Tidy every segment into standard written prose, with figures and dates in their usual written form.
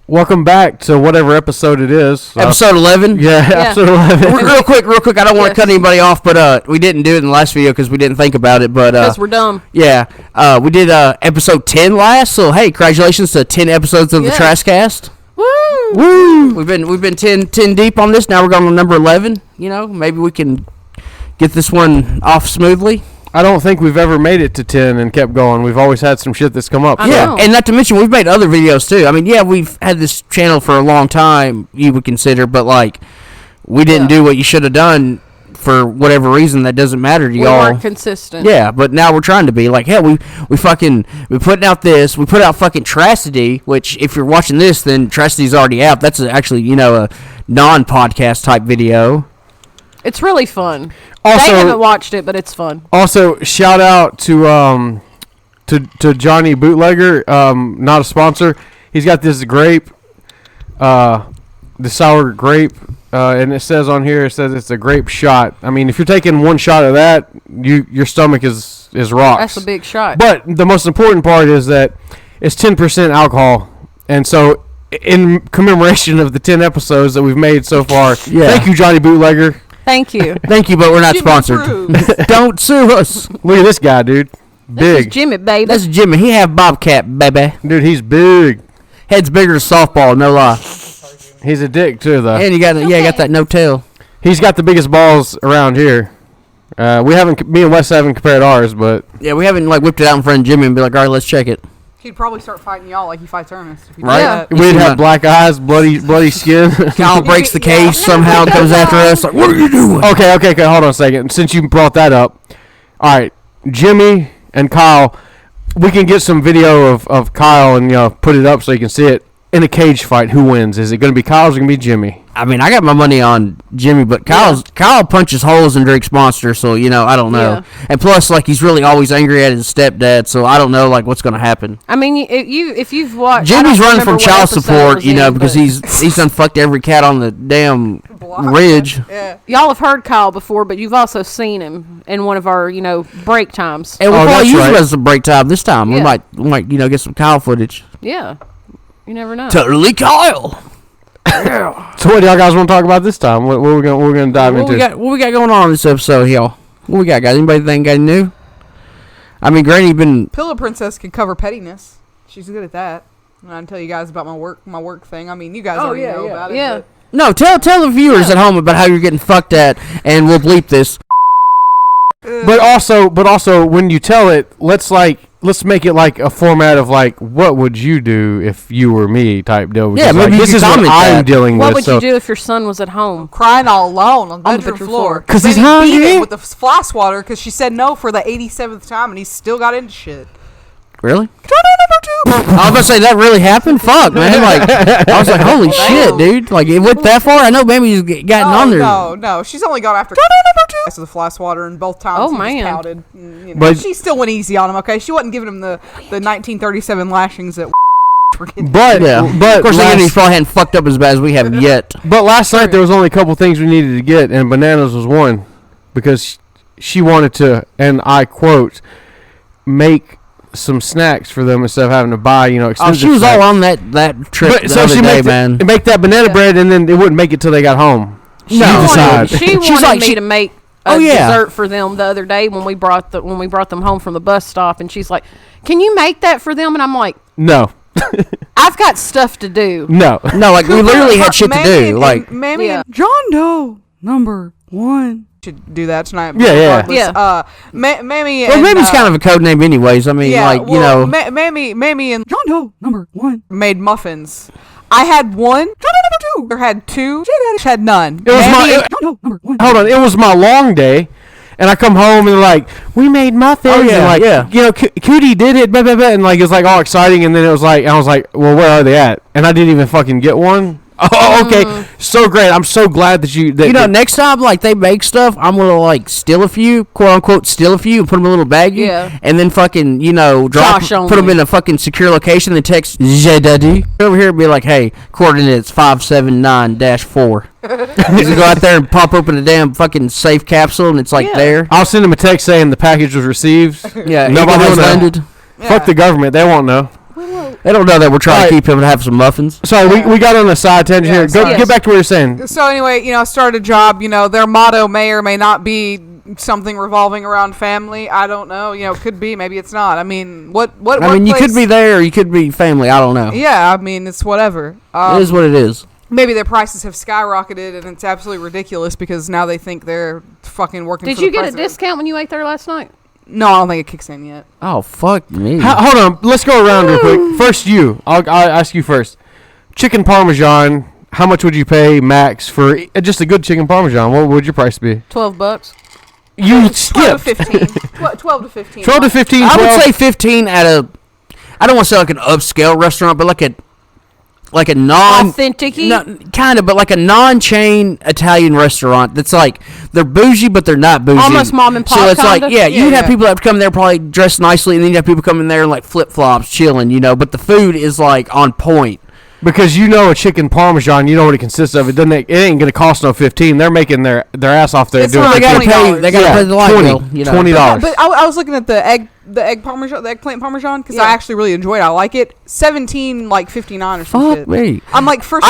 Welcome back to whatever episode it is. Episode 11? Yeah, episode 11. Real quick, I don't want to cut anybody off, but we didn't do it in the last video because we didn't think about it. Because we're dumb. Yeah, we did episode 10 last, so hey, congratulations to 10 episodes of the TRASSCAST. Woo! We've been 10 deep on this, now we're going to number 11. You know, maybe we can get this one off smoothly. I don't think we've ever made it to 10 and kept going. We've always had some shit that's come up. Yeah, and not to mention, we've made other videos, too. I mean, yeah, we've had this channel for a long time, you would consider, but, like, we didn't do what you should have done for whatever reason. That doesn't matter to y'all. We weren't consistent. Yeah, but now we're trying to be. Like, hell, we putting out this. We put out fucking Trassity, which, if you're watching this, then Trassity's already out. That's actually, you know, a non-podcast type video. It's really fun. Also, they haven't watched it, but it's fun. Also, shout out to Johnny Bootlegger, not a sponsor. He's got this grape, the sour grape, and it says on here, it's a grape shot. I mean, if you're taking one shot of that, your stomach is rocks. That's a big shot. But the most important part is that it's 10% alcohol, and so in commemoration of the 10 episodes that we've made so far, thank you, Johnny Bootlegger. Thank you. Thank you, but we're not sponsored. Don't sue us. Look at this guy, dude. Big. This is Jimmy, baby. That's Jimmy. He have Bobcat, baby. Dude, he's big. Head's bigger than softball, no lie. He's a dick, too, though. And you got that no tail. He's got the biggest balls around here. Me and Wes haven't compared ours, but... Yeah, we haven't, like, whipped it out in front of Jimmy and be like, all right, let's check it. He'd probably start fighting y'all like he fights Ernest. Right? Yeah. We'd have black eyes, bloody skin. Kyle breaks the case, somehow comes after us. Like, what are you doing? Okay, hold on a second. Since you brought that up, all right, Jimmy and Kyle, we can get some video of Kyle and put it up so you can see it. In a cage fight, who wins? Is it going to be Kyle or is it going to be Jimmy? I mean, I got my money on Jimmy, but Kyle punches holes and drinks Monster, so, I don't know. Yeah. And plus, like, he's really always angry at his stepdad, so I don't know, like, what's going to happen. I mean, if you've watched... Jimmy's running from child support, because he's done fucked every cat on the damn ridge. Yeah. Y'all have heard Kyle before, but you've also seen him in one of our, break times. And we'll probably use it as a break time this time. Yeah. We might, get some Kyle footage. Yeah. You never know. Totally Kyle. Yeah. So what do y'all guys want to talk about this time? What we're gonna dive into? What we got going on in this episode, y'all? What we got, guys? Anybody think got any new? I mean, Granny been... Pillow Princess can cover pettiness. She's good at that. And I can tell you guys about my work thing. I mean, you guys already know about it. Yeah. No, tell the viewers at home about how you're getting fucked at, and we'll bleep this. But also, when you tell it, let's make it like a format of like, what would you do if you were me type deal. Yeah, maybe this is what I'm dealing with. What would you do if your son was at home? Crying all alone on the bedroom floor. Because he's hungry. Beat him with the fly swatter because she said no for the 87th time and he still got into shit. Really? I was about to say, that really happened? Fuck, man. Like, I was like, holy shit, dude. Like, it went that far? I know Baby's gotten on there. No. She's only gone after to the fly swatter, and both times he was pouted. But she still went easy on him, okay? She wasn't giving him the 1937 lashings that were getting. But of course, he probably hadn't fucked up as bad as we have yet. But last night, there was only a couple things we needed to get, and bananas was one. Because she wanted to, and I quote, make some snacks for them instead of having to buy, expensive she was snacks. all on that trip the other day, man. Make that banana bread, and then it wouldn't make it till they got home. She wanted me to make a dessert for them the other day when we brought them home from the bus stop, and she's like, "Can you make that for them?" And I'm like, "No, I've got stuff to do." No, like we literally had shit to do. Like, Mammy and John Doe #1 should do that tonight. Yeah. Mammy. Well, Mammy's kind of a code name, anyways. I mean, Mammy and John Doe #1 made muffins. I had one. John Doe #2. Or had two. She had none. It was hold on. It was my long day, and I come home and they're like, "We made muffins." Oh yeah, and like, Cootie did it, and like it's like all exciting, and then I was like, "Well, where are they at?" And I didn't even fucking get one. Oh, okay. So great. I'm so glad that you... next time, like, they make stuff, I'm going to, like, steal a few, quote-unquote, and put them in a little baggie. Yeah. And then fucking, put them in a fucking secure location, then text Daddy over here and be like, hey, coordinates 579-4. You go out there and pop open a damn fucking safe capsule, and it's, like, there. I'll send them a text saying the package was received. Yeah. Nobody was landed. Fuck the government. They won't know. They don't know that we're trying to keep him to have some muffins. Sorry, we got on a side tangent here. Get back to what you're saying. So anyway, I started a job. Their motto may or may not be something revolving around family. I don't know. It could be. Maybe it's not. I mean, you could be there or you could be family. I don't know. Yeah, I mean, it's whatever. It is what it is. Maybe their prices have skyrocketed and it's absolutely ridiculous because now they think they're fucking working for the president. Did you get a discount when you ate there last night? No, I don't think it kicks in yet. Oh, fuck me. Hold on. Let's go around real quick. First, you. I'll ask you first. Chicken Parmesan, how much would you pay max for just a good chicken Parmesan? What would your price be? $12. You skipped. 12 to 15. 12 to 15. 12 to 15. I would say 15 at a, I don't want to say like an upscale restaurant, but like a authentic, kind of, but like a non-chain Italian restaurant that's like they're bougie, but they're not bougie. Almost mom and pop. So it's kinda? like, you'd have people that come there probably dressed nicely, and then you have people come in there in like flip flops, chilling, But the food is like on point. Because a chicken Parmesan, you know what it consists of. It ain't gonna cost no 15. They're making their ass off there. They gotta pay the light bill, $20. But I was looking at the eggplant Parmesan, because I actually really enjoyed it. I like it. 17, like 59 or some shit. Me. I'm like, for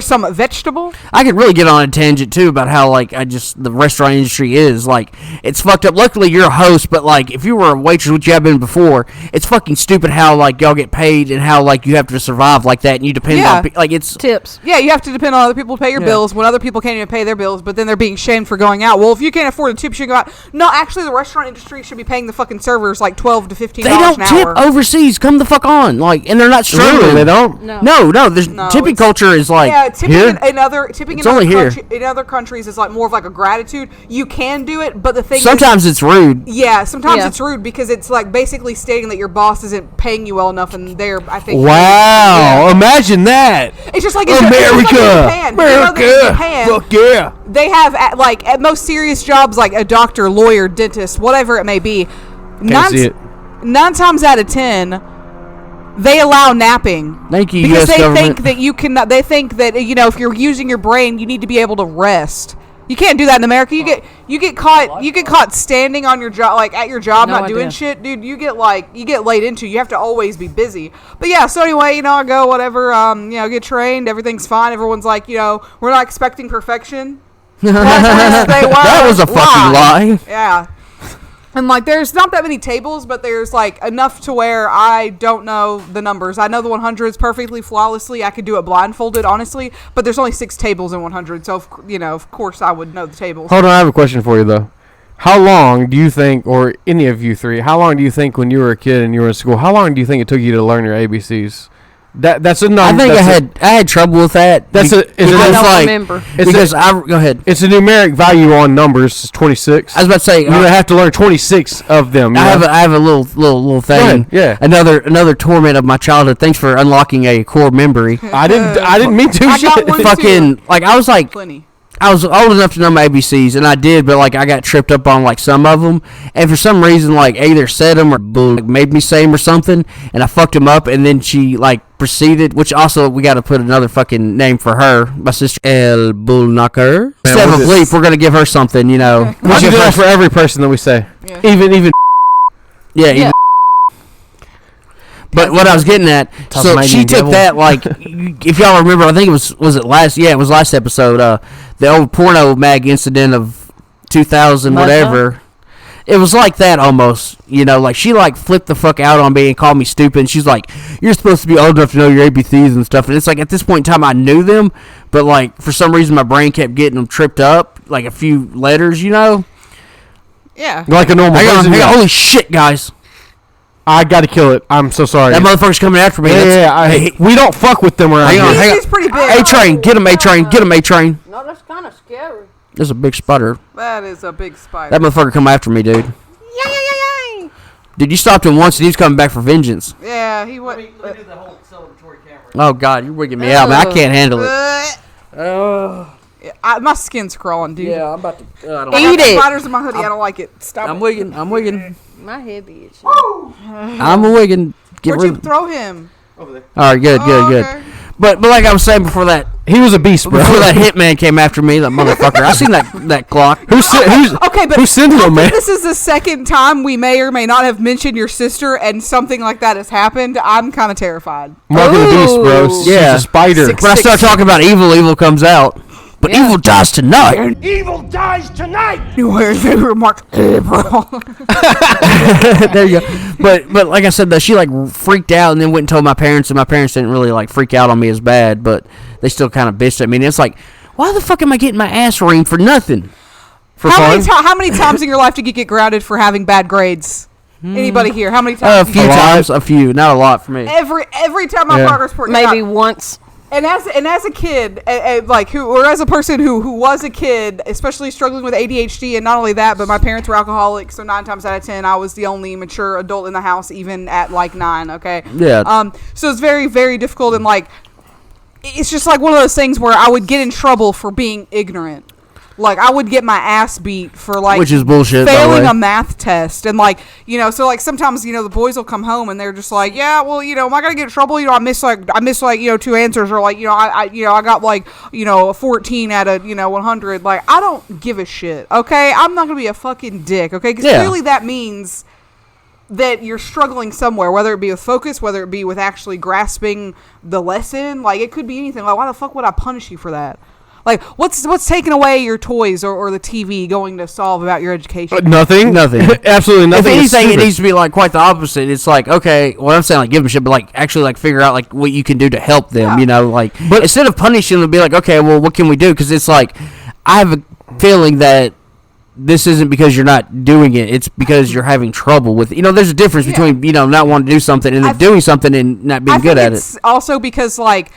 some vegetable. I could really get on a tangent too about how like the restaurant industry is like it's fucked up. Luckily you're a host, but like if you were a waitress, which you have been before, it's fucking stupid how like y'all get paid and how like you have to survive like that and you depend on like it's tips. Yeah, you have to depend on other people to pay your bills when other people can't even pay their bills, but then they're being shamed for going out. Well, if you can't afford a tip, you should go out. No, actually the restaurant industry should be paying the fucking servers like $12 to $15 an hour. They don't tip overseas. Come the fuck on, like, and they're not struggling. Really, they don't. No. There's tipping culture is like tipping here? in other countries is like more of like a gratitude. You can do it, but the thing sometimes it's rude. Yeah, sometimes it's rude because it's like basically stating that your boss isn't paying you well enough, and I think. Wow, imagine that. It's just like America. Fuck yeah. They have at most serious jobs like a doctor, lawyer, dentist, whatever it may be. Can't see it. 9 times out of 10, they allow napping. Thank you, because US they government. think that you can. They think that if you're using your brain, you need to be able to rest. You can't do that in America. You get caught standing on your job, like at your job, not doing shit, dude. You get laid into. You have to always be busy. But yeah, so anyway, I go whatever. Get trained. Everything's fine. Everyone's like, we're not expecting perfection. That was a fucking lie. Yeah. And like, there's not that many tables, but there's like enough to where I don't know the numbers. I know the 100s perfectly, flawlessly. I could do it blindfolded, honestly. But there's only 6 tables in 100, so of course I would know the tables. Hold on, I have a question for you though. How long do you think, or any of you three, how long do you think when you were a kid and you were in school, how long do you think it took you to learn your ABCs? That's a number. I think I had trouble with that. I don't remember. Go ahead. It's a numeric value on numbers. It's 26. I was about to say you have to learn 26 of them. I have a little thing. Yeah. Another torment of my childhood. Thanks for unlocking a core memory. I didn't mean to. I was like. Plenty. I was old enough to know my ABCs, and I did, but like I got tripped up on like some of them, and for some reason like I either said them or made me say them or something, and I fucked them up, and then she like proceeded, which also we got to put another fucking name for her, my sister El Bullknocker. Instead of a bleep, we're gonna give her something, We should do that for every person that we say, even. Yeah. But what I was getting at, so she took that, like, if y'all remember, I think it was last episode, the old porno mag incident of 2000, whatever. It was like that almost, like she like flipped the fuck out on me and called me stupid, and she's like, you're supposed to be old enough to know your ABCs and stuff, and it's like at this point in time I knew them, but like for some reason my brain kept getting them tripped up, like a few letters, Yeah. Like a normal person. Holy shit, guys. I gotta kill it. I'm so sorry. That motherfucker's coming after me. We don't fuck with them around here. He's pretty big. A-Train. Get him, A-Train. Get him, A-Train. No, that's kind of scary. There's a big spider. That is a big spider. That motherfucker come after me, dude. Yay. Dude, you stopped him once and he was coming back for vengeance. Yeah, he went. Let me do the whole celebratory camera. Oh, God, you're wigging me out, man. I can't handle it. My skin's crawling, dude. Yeah, I'm about to... Eat it. Spiders in my hoodie. I don't like it. Stop. I'm wigging. My head be itching. I'm a wigging. Where'd you throw him? Over there. All right, good. Okay. But like I was saying before that, He was a beast, bro. Before that hitman came after me, that motherfucker. I seen that clock. Who's sending him, man? This is the second time we may or may not have mentioned your sister, and something like that has happened. I'm kind of terrified. Mark of the beast, bro. Yeah. She's a spider. When I start talking about evil comes out. But evil dies tonight. Evil dies tonight. Your favorite Mark April. There you go. But like I said, though, she like freaked out and then went and told my parents, and my parents didn't really like freak out on me as bad, but they still kind of bitched at me. And it's like, why the fuck am I getting my ass reamed for nothing? For fun? How many times in your life did you get grounded for having bad grades? Anybody here? How many times? A few times. A few. Not a lot for me. Every time my progress report maybe once. And as a kid, as a person who was a kid, especially struggling with ADHD, and not only that, but my parents were alcoholics, so 9 times out of 10, I was the only mature adult in the house, even at like 9. Okay. Yeah. So it's very, very difficult, and like, it's just like one of those things where I would get in trouble for being ignorant. Like, I would get my ass beat for, like, which is bullshit, failing a math test. And, like, so, like, sometimes, the boys will come home and they're just like, yeah, well, am I going to get in trouble? I missed 2 answers. Or, like, I got, like, a 14 out of, 100. Like, I don't give a shit, okay? I'm not going to be a fucking dick, okay? Because clearly that means that you're struggling somewhere, whether it be with focus, whether it be with actually grasping the lesson. Like, it could be anything. Like, why the fuck would I punish you for that? Like, what's taking away your toys or the TV going to solve about your education? Nothing. Absolutely nothing. If anything, it needs to be, like, quite the opposite. It's like, okay, what I'm saying, like, give them shit, but, like, actually, like, figure out, like, what you can do to help them, like. But instead of punishing them, be like, okay, well, what can we do? Because it's like, I have a feeling that this isn't because you're not doing it. It's because you're having trouble with it. There's a difference between, not wanting to do something and then doing something and not being good at it. It's also because, like,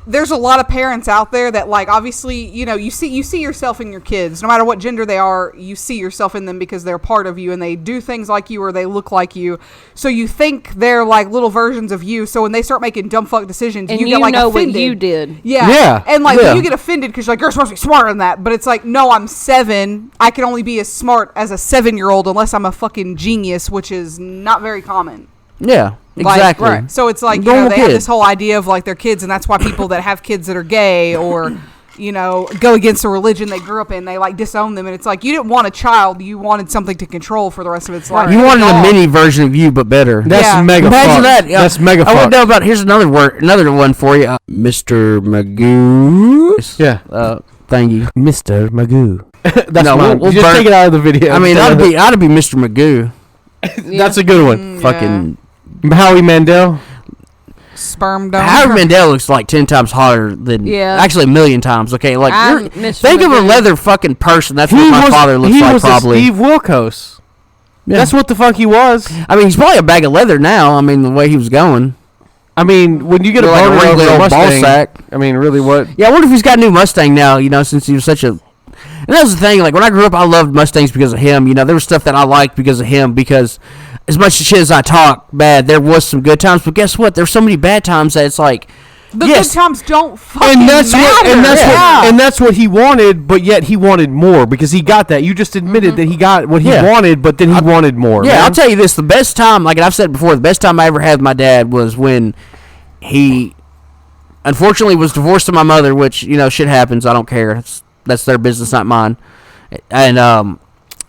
there's a lot of parents out there that, like, obviously, you see yourself in your kids. No matter what gender they are, you see yourself in them because they're part of you and they do things like you or they look like you. So you think they're like little versions of you. So when they start making dumb fuck decisions, and you get like offended. What you did. Yeah. And like you get offended because you're like, you're supposed to be smarter than that. But it's like, no, I'm 7. I can only be as smart as a 7-year-old unless I'm a fucking genius, which is not very common. Yeah. Exactly. Right. So it's like, they have this whole idea of like their kids, and that's why people that have kids that are gay or, go against the religion they grew up in, they like disown them. And it's like, you didn't want a child, you wanted something to control for the rest of its life. You wanted a mini version of you, but better. That's mega Imagine fuck. that. That's mega fuck. I want to know about, here's another one for you. Mr. Magoo. Yeah. Thank you. Mr. Magoo. That's mine. We'll just take it out of the video. I mean, I'd be Mr. Magoo. That's a good one. Fucking Howie Mandel. Sperm donor. Howie Mandel looks like 10 times hotter than actually a million times. Okay, like think of a leather fucking person. That's what my father looks like. Probably Steve Wilkos. Yeah. That's what the fuck he was. I mean, he's probably a bag of leather now. I mean, the way he was going. I mean, when you get a like regular old Mustang, ball sack. I mean, really, what? Yeah, I wonder if he's got a new Mustang now. Since he was such a. And that was the thing. Like when I grew up, I loved Mustangs because of him. There was stuff that I liked because of him. Because as much shit as I talk bad, there was some good times. But guess what? There's so many bad times that it's like. The good times don't fucking matter. And that's what he wanted, but yet he wanted more because he got that. You just admitted that he got what he wanted, but then he wanted more. Yeah, man. I'll tell you this: the best time, like I've said before, the best time I ever had with my dad was when he, unfortunately, was divorced to my mother. Which shit happens. I don't care. That's their business, not mine. And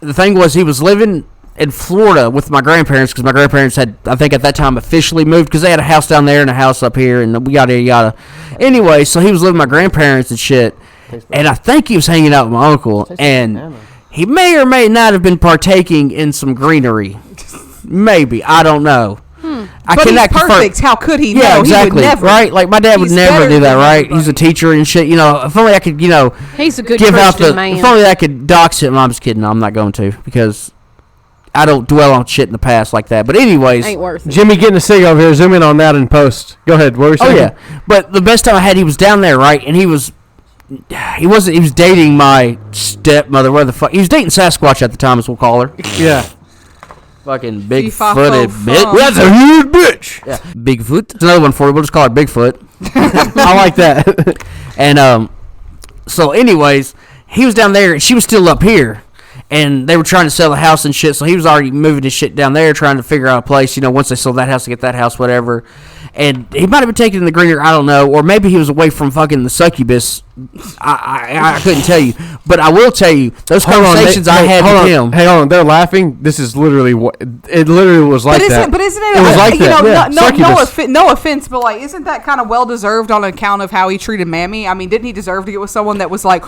the thing was, he was living in Florida with my grandparents because my grandparents had, I think at that time, officially moved because they had a house down there and a house up here and yada. Anyway, so he was living with my grandparents and shit, and I think he was hanging out with my uncle, and he may or may not have been partaking in some greenery. Maybe. I don't know. But he's perfect. How could he know? Yeah, exactly. He would never. Right? Like, my dad would never do that, right? He's a teacher and shit. If only I could, He's a good give out Christian man. If only I could dox him. I'm just kidding. No, I'm not going to because I don't dwell on shit in the past like that. But anyways. Ain't worth it. Jimmy getting a cig over here. Zoom in on that in post. Go ahead. What were you saying? Oh, yeah. But the best time I had, he was down there, right? And he was dating my stepmother. Where the fuck? He was dating Sasquatch at the time, as we'll call her. Yeah. Fucking big-footed bitch. That's a huge bitch. Yeah. Bigfoot. That's another one for you. We'll just call her Bigfoot. I like that. And so anyways, he was down there and she was still up here. And they were trying to sell the house and shit, so he was already moving his shit down there, trying to figure out a place, once they sold that house to get that house, whatever. And he might have been taken in the greener, I don't know, or maybe he was away from fucking the succubus. I couldn't tell you, but I will tell you those conversations I had with him. Hang on, they're laughing. This is literally what it literally was like. But isn't it? It was like that. No offense, but like, isn't that kind of well deserved on account of how he treated Mammy? I mean, didn't he deserve to get with someone that was like?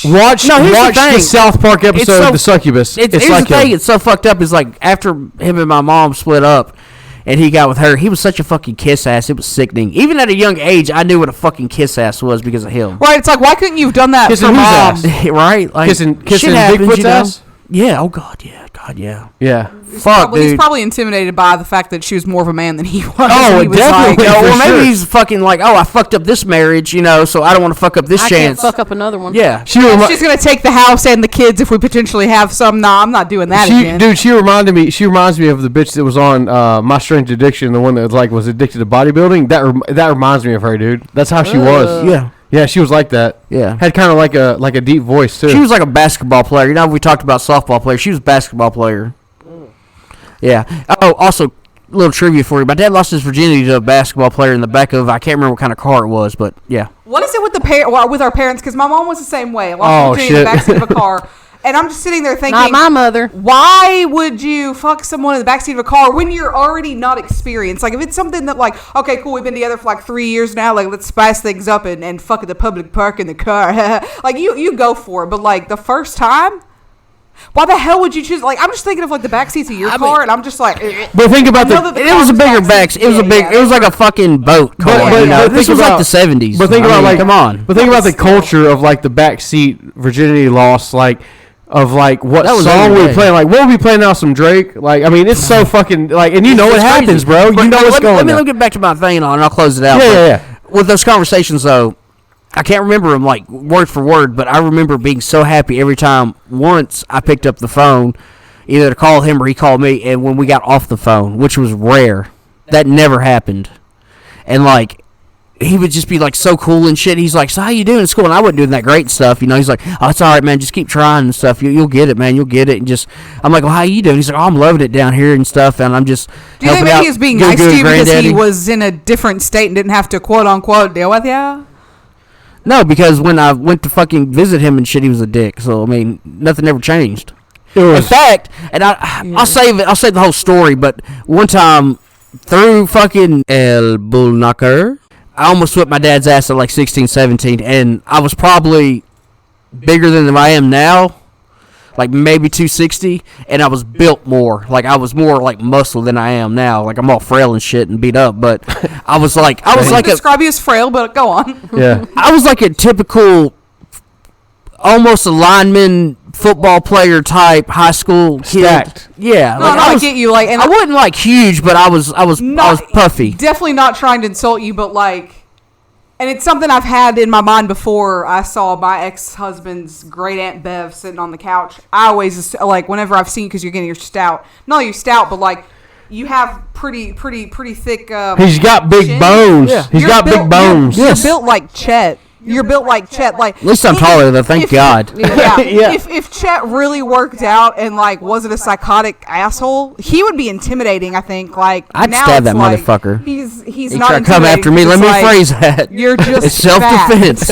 Watch the South Park episode of the succubus. Here's the thing. It's so fucked up. Is like after him and my mom split up. And he got with her. He was such a fucking kiss ass. It was sickening. Even at a young age, I knew what a fucking kiss ass was because of him. Right. It's like, why couldn't you have done that kissing for mom? Right. Like kissing Bigfoot's ass. Yeah. Oh God. Yeah. Yeah. Fuck, dude. He's probably intimidated by the fact that she was more of a man than he was. Oh, he was definitely. Like, or maybe he's fucking like, I fucked up this marriage, so I don't want to fuck up this chance. I can't fuck up another one. Yeah. She's gonna take the house and the kids if we potentially have some. Nah, I'm not doing that again. Dude, she reminds me of the bitch that was on My Strange Addiction, the one that was addicted to bodybuilding. That reminds me of her, dude. That's how she was. Yeah. Yeah, she was like that. Yeah. Had kind of like a deep voice too. She was like a basketball player. We talked about softball player. She was a basketball player. Yeah. Oh, also, a little trivia for you. My dad lost his virginity to a basketball player in the back of, I can't remember what kind of car it was, but yeah. What is it with with our parents? Because my mom was the same way. Lost virginity in the backseat of a car. And I'm just sitting there thinking, not my mother. Why would you fuck someone in the backseat of a car when you're already not experienced? Like, if it's something that, like, okay, cool, we've been together for like 3 years now, like, let's spice things up and fuck at the public park in the car. Like, you go for it. But, like, the first time, why the hell would you choose? Like, I'm just thinking of like the back seats of your car, and I'm just like. But think about it was a bigger back. It was it was like a fucking boat car. This was like the 70s. But think about come on. But think about the culture of like the back seat virginity loss, like. Of like what song we playing? Like what are we playing now? Some Drake? Like I mean, it's so fucking like, and you know what happens, bro. You know what's going on. Let me get back to my thing, and I'll close it out. Yeah. With those conversations though. I can't remember them like word for word, but I remember being so happy every time once I picked up the phone, either to call him or he called me, and when we got off the phone, which was rare, that never happened. And like, he would just be like so cool and shit. He's like, so how you doing in school? And I wasn't doing that great and stuff, He's like, oh, it's all right, man. Just keep trying and stuff. You'll get it, man. You'll get it. And just, I'm like, well, how you doing? He's like, oh, I'm loving it down here and stuff. And I'm just. Do you think maybe he was being nice to you because he was in a different state and didn't have to quote unquote deal with you? No, because when I went to fucking visit him and shit, he was a dick. So I mean, nothing ever changed. In fact, and I'll save it. I'll save the whole story. But one time, through fucking El Bull Knocker, I almost whipped my dad's ass at like 16, 17, and I was probably bigger than I am now, like maybe 260, and I was built more. Like I was more like muscle than I am now. Like I'm all frail and shit and beat up, but I was like describe you as frail, but go on. Yeah, I was like a typical, almost a lineman, football player type high school kid. Stacked. Yeah, I get you. Like, and I wasn't like huge, but I was puffy. Definitely not trying to insult you, but like. And it's something I've had in my mind before. I saw my ex-husband's great Aunt Bev sitting on the couch. I always, like, whenever I've seen, because you're getting your stout. Not you're stout, but, like, you have pretty thick He's got big chin. bones. Yeah. He's got big bones. You're built like Chet. You're built like Chet. Like, at least I'm taller, though. Thank God. Yeah. If Chet really worked out and like wasn't a psychotic asshole, he would be intimidating. I think. Like I'd now stab that like, motherfucker. He's he not. Try to come after me. Let me phrase that. You're just it's self-defense.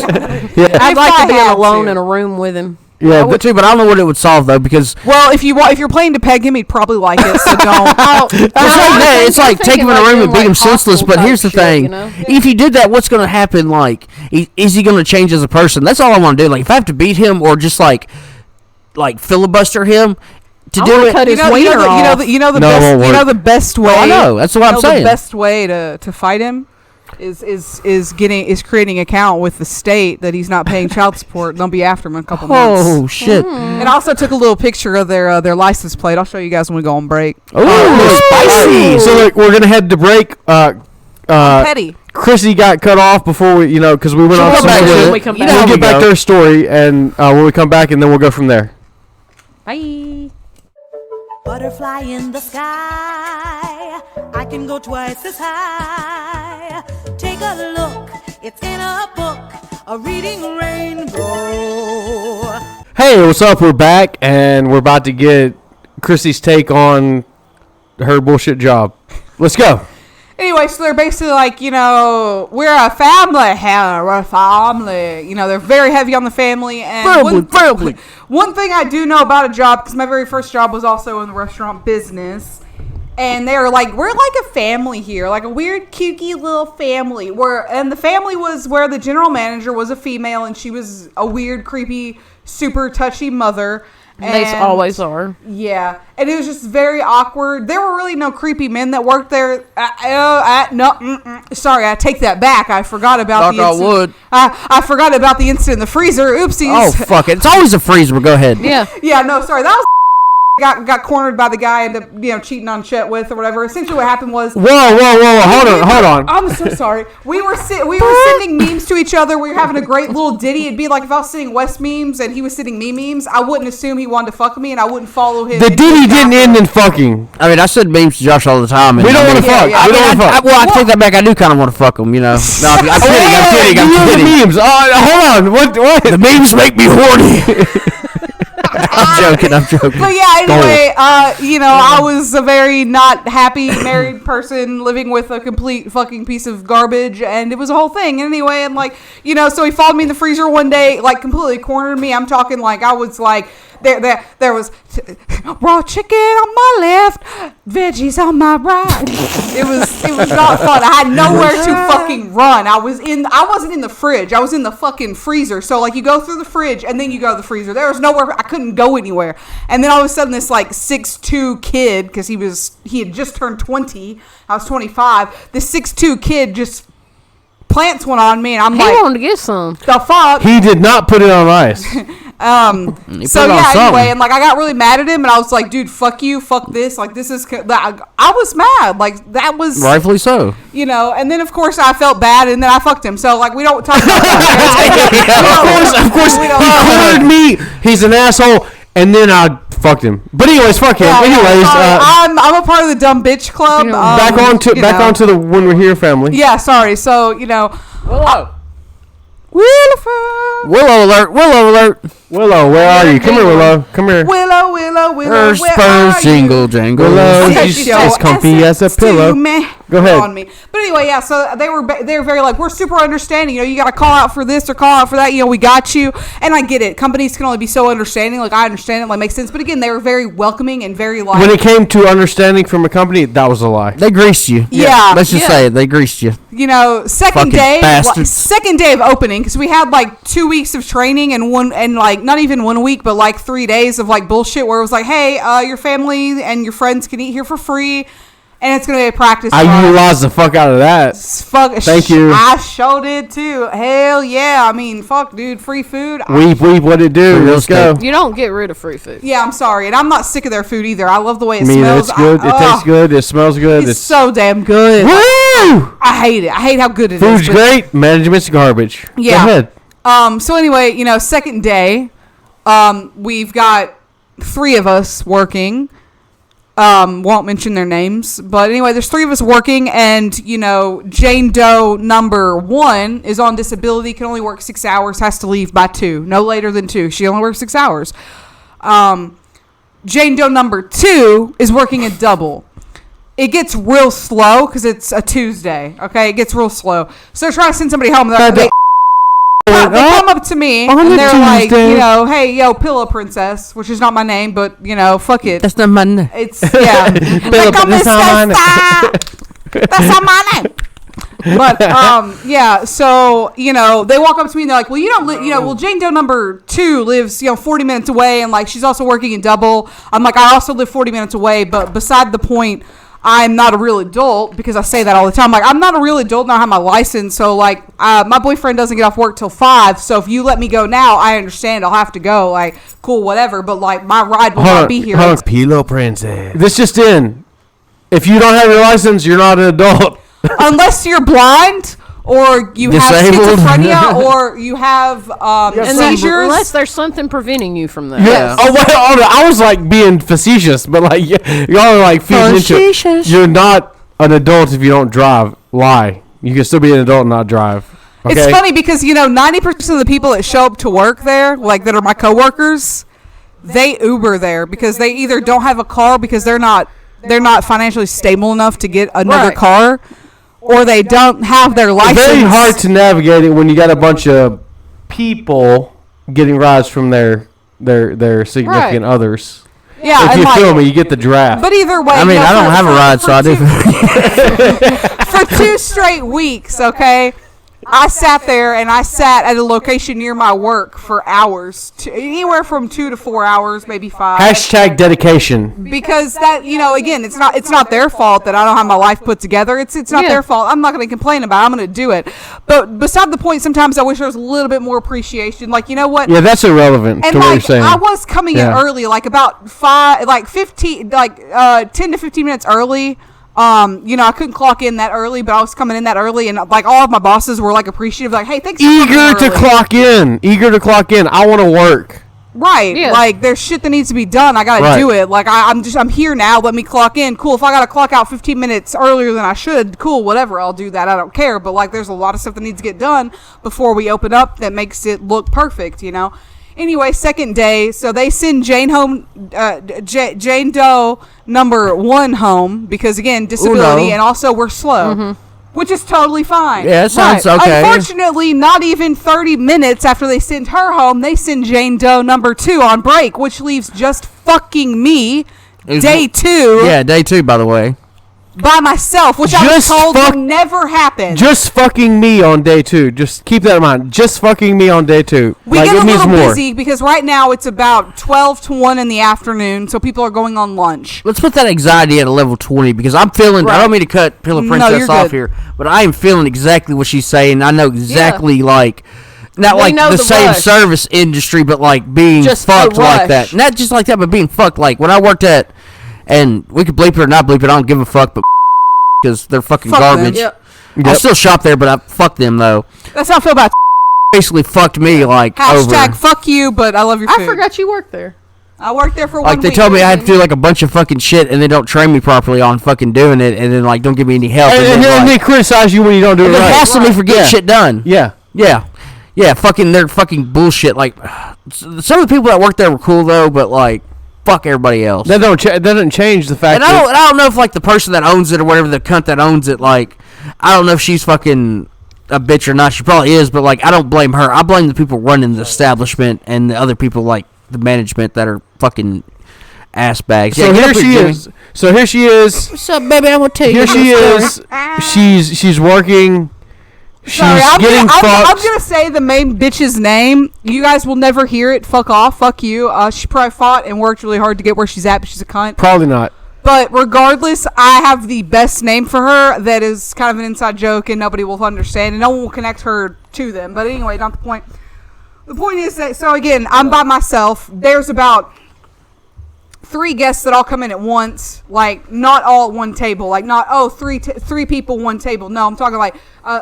Yeah. I'd like to be alone in a room with him. Yeah, I would too, but I don't know what it would solve though, because if you're planning to peg him, he'd probably like it. So don't. It's like take him in a room and beat him senseless. But here's the thing: if you did that, what's going to happen? Like, is he going to change as a person? That's all I want to do. Like, if I have to beat him or just like filibuster him to do it, cut his wiener off. You know the best way. Oh, I know. That's what I'm saying. The best way to fight him is creating an account with the state that he's not paying child support. They'll be after him in a couple months. Oh shit! And I also took a little picture of their license plate. I'll show you guys when we go on break. Oh, spicy! So like we're gonna head to break. Petty. Chrissy got cut off before we, because we went on. When we come back. We'll get back to her story, and when we come back, and then we'll go from there. Bye. Butterfly in the sky, I can go twice as high. Take a look, it's in a book, a reading rainbow. Hey, what's up? We're back, and we're about to get Chrissy's take on her bullshit job. Let's go. Anyway, so they're basically like, you know, we're a family here. We're a family. You know, they're very heavy on the family. And family. One thing I do know about a job, because my very first job was also in the restaurant business, and they were like, we're like a family here, like a weird, kooky little family. And the family was where the general manager was a female, and she was a weird, creepy, super touchy mother. They always are. Yeah. And it was just very awkward. There were really no creepy men that worked there. Sorry, I take that back. I forgot about the incident. I forgot about the incident in the freezer. Oopsies. Oh, fuck it. It's always a freezer, but go ahead. Yeah. Yeah, no, sorry. That was got cornered by the guy and cheating on Chet with or whatever. Essentially what happened was Whoa, hold on. I'm so sorry. We were sending memes to each other. We were having a great little ditty. It'd be like if I was sending Wes memes and he was sending me memes, I wouldn't assume he wanted to fuck me and I wouldn't follow him. The ditty didn't end in fucking. I mean, I send memes to Josh all the time. And we don't want to fuck. I take that back. I do kind of want to fuck him, you know. No, I'm kidding. The memes. Hold on. What? The memes make me horny. I'm joking. But yeah, anyway, I was a very not happy married person living with a complete fucking piece of garbage, and it was a whole thing. Anyway, and so he followed me in the freezer one day, like completely cornered me. I'm talking like I was like, there was raw chicken on my left, veggies on my right. It was not fun. I had nowhere to fucking run. I wasn't in the fridge. I was in the fucking freezer. So like you go through the fridge and then you go to the freezer. There was nowhere. I couldn't go anywhere. And then all of a sudden this like 6'2" kid, because he had just turned 20. I was 25. This 6'2" kid just plants one on me, and I'm like, he wanted to get some. The fuck? He did not put it on ice. Anyway, and like I got really mad at him, and I was like, dude, fuck you, fuck this, like this is. I was mad, like that was rightfully so. And then of course I felt bad, and then I fucked him. So like we don't talk about that. Of course, he cornered me. He's an asshole, and then I fucked him. But anyways, fuck him. I'm a part of the dumb bitch club. Back onto the When We're Here family. Yeah, sorry. So Willow alert! Willow, where are you? Come here, Willow. Come here. Willow, her spurs jingle jangle. Willow, she's as comfy as a pillow. Go ahead. On me. But anyway, yeah. So they were very like, we're super understanding. You got to call out for this or call out for that. We got you. And I get it. Companies can only be so understanding. Like I understand it. Like makes sense. But again, they were very welcoming and very like. When it came to understanding from a company, that was a lie. They greased you. Yeah. Let's just say it. They greased you. Second day of opening, because we had like 2 weeks of training and not even 1 week, but like 3 days of like bullshit where it was like, hey, your family and your friends can eat here for free, and it's gonna be a practice. I utilized the fuck out of that. Thank you. I sure did too. Hell yeah. I mean, fuck, dude, free food. Weep, what it do? Let's go. You don't get rid of free food. Yeah, I'm sorry, and I'm not sick of their food either. I love the way it smells. smells. It's good. It tastes good. It smells good. It's so damn good. Woo! I hate it. I hate how good it is. Food's great. Management's garbage. Yeah. Go ahead. So anyway, second day, we've got 3 of us working. Won't mention their names, but anyway, there's 3 of us working, and Jane Doe number 1 is on disability, can only work 6 hours, has to leave by 2, no later than 2. She only works 6 hours. Jane Doe number 2 is working a double. It gets real slow because it's a Tuesday. Okay, it gets real slow. So they're trying to send somebody home. They come up to me and they're like, hey, yo, Pillow Princess, which is not my name, but fuck it. That's not my name. It's That's not my name. But yeah. So they walk up to me and they're like, well, you don't well, Jane Doe number 2 lives 40 minutes away, and like she's also working in double. I'm like, I also live 40 minutes away, but beside the point. I'm not a real adult, because I say that all the time. Like, I'm not a real adult, and I have my license. So, like, my boyfriend doesn't get off work till 5. So, if you let me go now, I understand. I'll have to go. Like, cool, whatever. But, like, my ride will not be here. Pillow Princess. This just in. If you don't have your license, you're not an adult. Unless you're blind, or you disabled. have schizophrenia, or you have seizures. Unless there's something preventing you from that. Yeah. Oh, well, I was like being facetious, but like y'all are like feeding into it. You're not an adult if you don't drive. Lie. You can still be an adult and not drive. Okay? It's funny because 90% of the people that show up to work there, like that are my coworkers, they Uber there because they either don't have a car because they're not financially stable enough to get another car. or they don't have their license. It's very hard to navigate it when you got a bunch of people getting rides from their significant others. Yeah, if you like, feel me, you get the draft. But either way, I mean, I don't have a ride, so I do. For 2 straight weeks, okay, I sat there and I sat at a location near my work for hours, anywhere from 2 to 4 hours, maybe 5. Hashtag dedication. Because that, again, it's not their fault that I don't have my life put together. It's not their fault. I'm not going to complain about it. I'm going to do it. But beside the point, sometimes I wish there was a little bit more appreciation. Like, you know what? Yeah, that's irrelevant to what you're saying. I was coming in early, like about 10 to 15 minutes early. I couldn't clock in that early, but I was coming in that early, and like all of my bosses were like appreciative, like, "Hey, thanks." Eager to clock in. I want to work. Right, like there's shit that needs to be done. I gotta do it. Like I'm here now. Let me clock in. Cool. If I gotta clock out 15 minutes earlier than I should, cool. Whatever. I'll do that. I don't care. But like, there's a lot of stuff that needs to get done before we open up that makes it look perfect. Anyway, second day, so they send Jane Doe number 1 home because, again, disability, and also we're slow, which is totally fine. Yeah, it sounds okay. Unfortunately, not even 30 minutes after they send her home, they send Jane Doe number 2 on break, which leaves just fucking me, day 2. Yeah, day 2, by the way. By myself, which I was told would never happen. Just fucking me on day 2. Just keep that in mind. Just fucking me on day 2. We get a little busy because right now it's about 12 to 1 in the afternoon, so people are going on lunch. Let's put that anxiety at a level 20 because I'm feeling, I don't mean to cut Pillow Princess off here, but I am feeling exactly what she's saying. I know exactly not like the same service industry, but like being just fucked like that. Not just like that, but being fucked. Like when I worked at, and we could bleep it or not bleep it, I don't give a fuck, but because they're fucking garbage. I still shop there, but I fuck them though. That's how I feel about basically fucked me like hashtag over. Fuck you, but I love your food. I forgot you worked there. I worked there for 1 like week. they told me I had to do like a bunch of fucking shit, and they don't train me properly on fucking doing it, and then like don't give me any help, and then they criticize you when you don't do it right. They hassle me for getting shit done. Yeah. Fucking they're fucking bullshit. Like some of the people that worked there were cool though, but like. Fuck everybody else. That doesn't change the fact. And I don't know if like the person that owns it or whatever, the cunt that owns it, like I don't know if she's fucking a bitch or not. She probably is, but like I don't blame her. I blame the people running the establishment and the other people like the management that are fucking ass bags. So here she is. What's up, baby? I'm gonna tell you. Here she is. She's working. Sorry, I'm gonna say the main bitch's name. You guys will never hear it. Fuck off. Fuck you. She probably fought and worked really hard to get where she's at, but she's a cunt. Probably not. But regardless, I have the best name for her that is kind of an inside joke and nobody will understand and no one will connect her to them. But anyway, not the point. The point is that, so again, I'm by myself. There's about 3 guests that all come in at once, like not all at one table, like not three people, one table. No, I'm talking like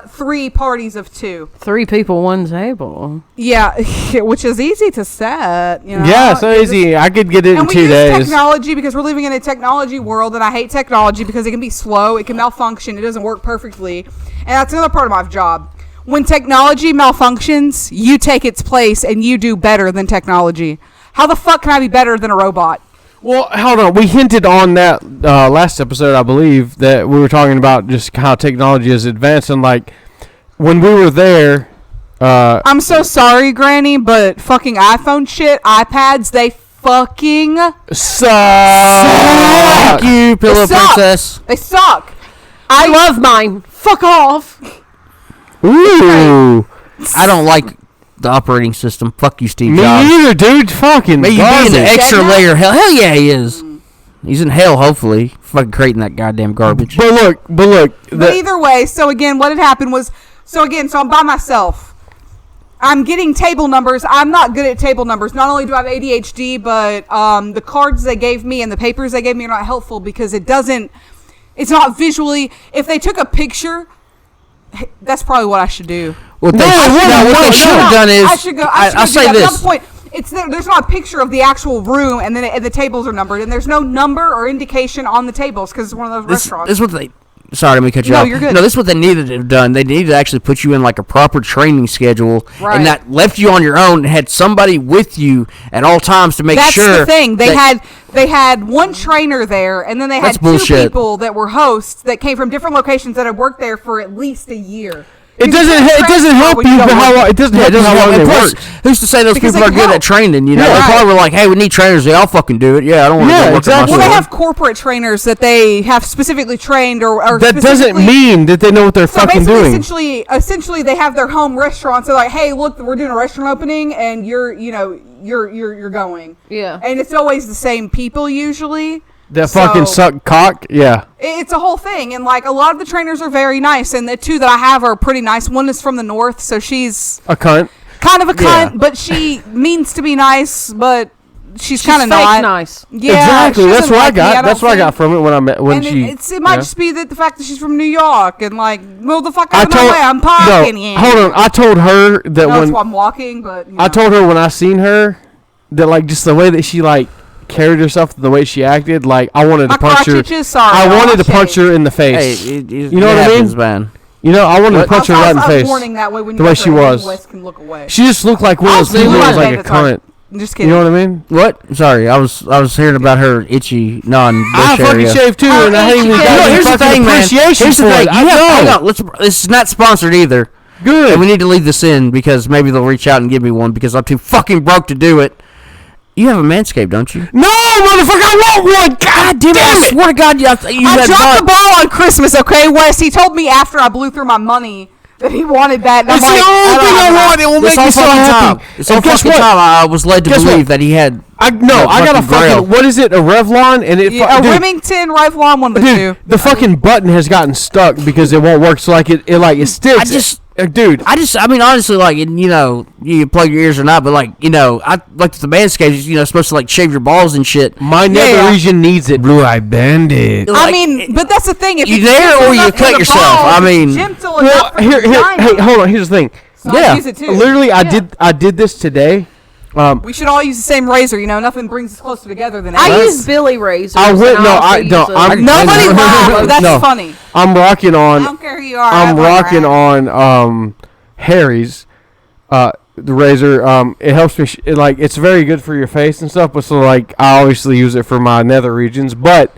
3 parties of 2. 3 people, 1 table. Yeah, which is easy to set. Yeah, so easy. I could get it in 2 days. And we use technology because we're living in a technology world, and I hate technology because it can be slow, it can malfunction, it doesn't work perfectly, and that's another part of my job. When technology malfunctions, you take its place and you do better than technology. How the fuck can I be better than a robot? Well, hold on. We hinted on that last episode, I believe, that we were talking about just how technology is advancing. Like, when we were there... I'm so sorry, Granny, but fucking iPhone shit, iPads, they fucking suck. Thank you, Pillow Princess. They suck. I love mine. Fuck off. Ooh. I don't like the operating system. Fuck you, Steve Me Jobs. neither, dude. Fucking maybe be in the extra layer of hell. Hell yeah, he is. He's in hell, hopefully. Fucking creating that goddamn garbage. But look. But either way, so again, what had happened was, so I'm by myself. I'm getting table numbers. I'm not good at table numbers. Not only do I have ADHD, but the cards they gave me and the papers they gave me are not helpful because it's not visually. If they took a picture, that's probably what I should do. What they should have done is, I'll say this. Point. There's not a picture of the actual room, and then the tables are numbered, and there's no number or indication on the tables because it's one of those restaurants. This is what they. Sorry, let me cut you off. No, you're good. No, this is what they needed to have done. They needed to actually put you in like a proper training schedule, and that left you on your own and had somebody with you at all times to make sure. That's the thing. They had they had one trainer there, and then they had two people that were hosts that came from different locations that had worked there for at least a year. It doesn't help you how long. It doesn't help you how long they work. Who's to say those people are good at training? You know, they probably were like, "Hey, we need trainers. They all fucking do it." Yeah, I don't want to go work exactly. Well, they have corporate trainers that they have specifically trained, or that doesn't mean that they know what they're fucking doing. Essentially, they have their home restaurants. They're like, "Hey, look, we're doing a restaurant opening, and you're going." Yeah, and it's always the same people usually. That fucking suck cock, yeah. It's a whole thing, and like a lot of the trainers are very nice, and the two that I have are pretty nice. One is from the north, so she's a cunt, kind of a cunt, but she means to be nice, but she's kind of not nice. Yeah, exactly. That's what I got. That's what I got from it when I met it might just be that the fact that she's from New York and like, move the fuck out of my way, I'm parking. No, hold on. I told her that that's why I'm walking, but I told her when I seen her that like just the way that she like carried herself, the way she acted, like I wanted to punch her. I wanted to punch her in the face. Hey, you know what I mean? Man. You know, I wanted to punch her right in the face. The way she was. She just looked like one of those people who was like a cunt. Just kidding. You know what I mean? What? Sorry, I was hearing about her itchy non-bush area. I fucking shaved too, and I hate even here's the thing, man. Here's the thing. Hang on. This is not sponsored either. Good. And we need to leave this in because maybe they'll reach out and give me one because I'm too fucking broke to do it. You have a Manscaped, don't you? No, motherfucker, I want one. God damn it. I swear to God, I dropped the ball on Christmas, okay, Wes? He told me after I blew through my money that he wanted that. It's the only thing I want. It will make me so happy. It's all fucking time I was led to believe that he had... I got a fucking... What is it? A Revlon? And it a Remington, Revlon, one of the two. The fucking button has gotten stuck because it won't work. So, like, it sticks. I mean, honestly, like, you know, you plug your ears or not, but, like, you know, I like the Manscaped, you know, supposed to, like, shave your balls and shit. My nether region needs it. Blue-Eye Bandit. Like, I mean, but that's the thing. If you there or you cut yourself. I mean, well, hey, hold on. Here's the thing. So I use it too. Literally, I did this today. We should all use the same razor. You know, nothing brings us closer together than I use Billy razors. Nobody laughs. That's funny. I'm rocking on. I don't care who you are. I'm rocking on Harry's the razor. It helps me. It's very good for your face and stuff. But so like I obviously use it for my nether regions. But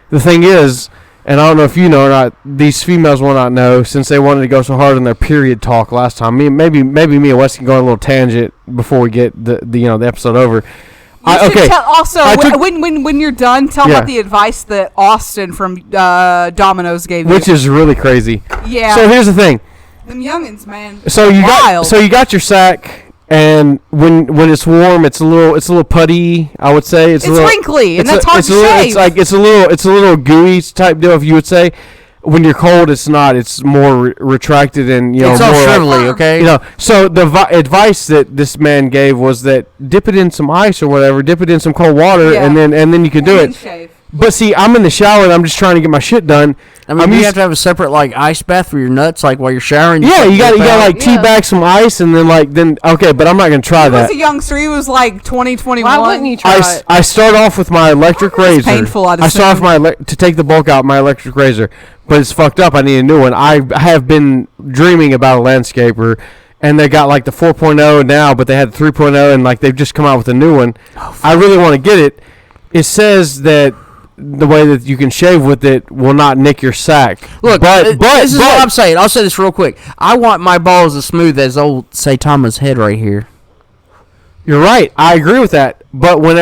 the thing is, and I don't know if you know or not, these females will not know since they wanted to go so hard on their period talk last time. Maybe me and Wes can go on a little tangent before we get the episode over. When you're done, tell about the advice that Austin from Domino's gave you, which is really crazy. Yeah. So here's the thing. Them youngins, man. So you got your sack, and when it's warm, it's a little putty. I would say it's wrinkly, and that's hard to shave. It's a little gooey type deal. If you would say, when you're cold, it's not. It's more retracted and it's all shrivelly. Okay. So the advice that this man gave was that dip it in some ice or whatever, dip it in some cold water, and then you can do it. Shave. But see, I'm in the shower and I'm just trying to get my shit done. I mean, you have to have a separate like ice bath for your nuts, like while you're showering. Yeah, you got like teabag some ice and then okay, but I'm not gonna try that. He was a youngster. He was like 20, 21. Why wouldn't you try it? I start off with my electric razor. Painful. I start off to take the bulk out my electric razor, but it's fucked up. I need a new one. I have been dreaming about a landscaper. And they got like the 4.0 now, but they had the 3.0, and like they've just come out with a new one. I really want to get it. It says that the way that you can shave with it will not nick your sack. Look, but this is what I'm saying. I'll say this real quick. I want my balls as smooth as old Saitama's head right here. You're right. I agree with that. But when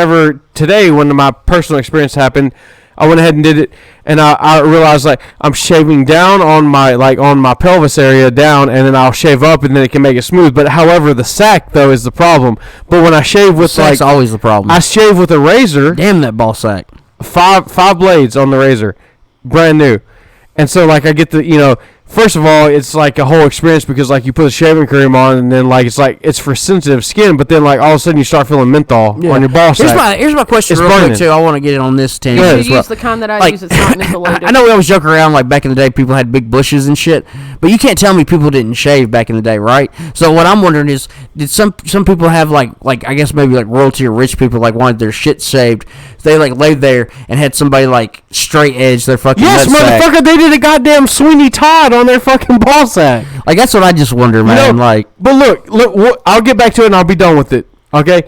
my personal experience happened, I went ahead and did it, and I realized like I'm shaving down on my pelvis area down, and then I'll shave up, and then it can make it smooth. But however, the sack though is the problem. But when I shave with sack's always the problem. I shave with a razor. Damn that ball sack. Five blades on the razor, brand new, and so like I get first of all, it's like a whole experience because like you put a shaving cream on and then it's for sensitive skin, but then like all of a sudden you start feeling menthol on your ball sack. Here's my question real quick too. I want to get it on this tangent. You use the kind that I use. It's not mentholated. I know we always joke around like back in the day people had big bushes and shit, but you can't tell me people didn't shave back in the day, right? So what I'm wondering is, did some people have like I guess maybe like royalty or rich people like wanted their shit shaved? They like laid there and had somebody like straight edge their fucking motherfucker. Sack. They did a goddamn Sweeney Todd on their fucking ball sack. Like that's what I just wonder, man. But look, I'll get back to it and I'll be done with it. Okay,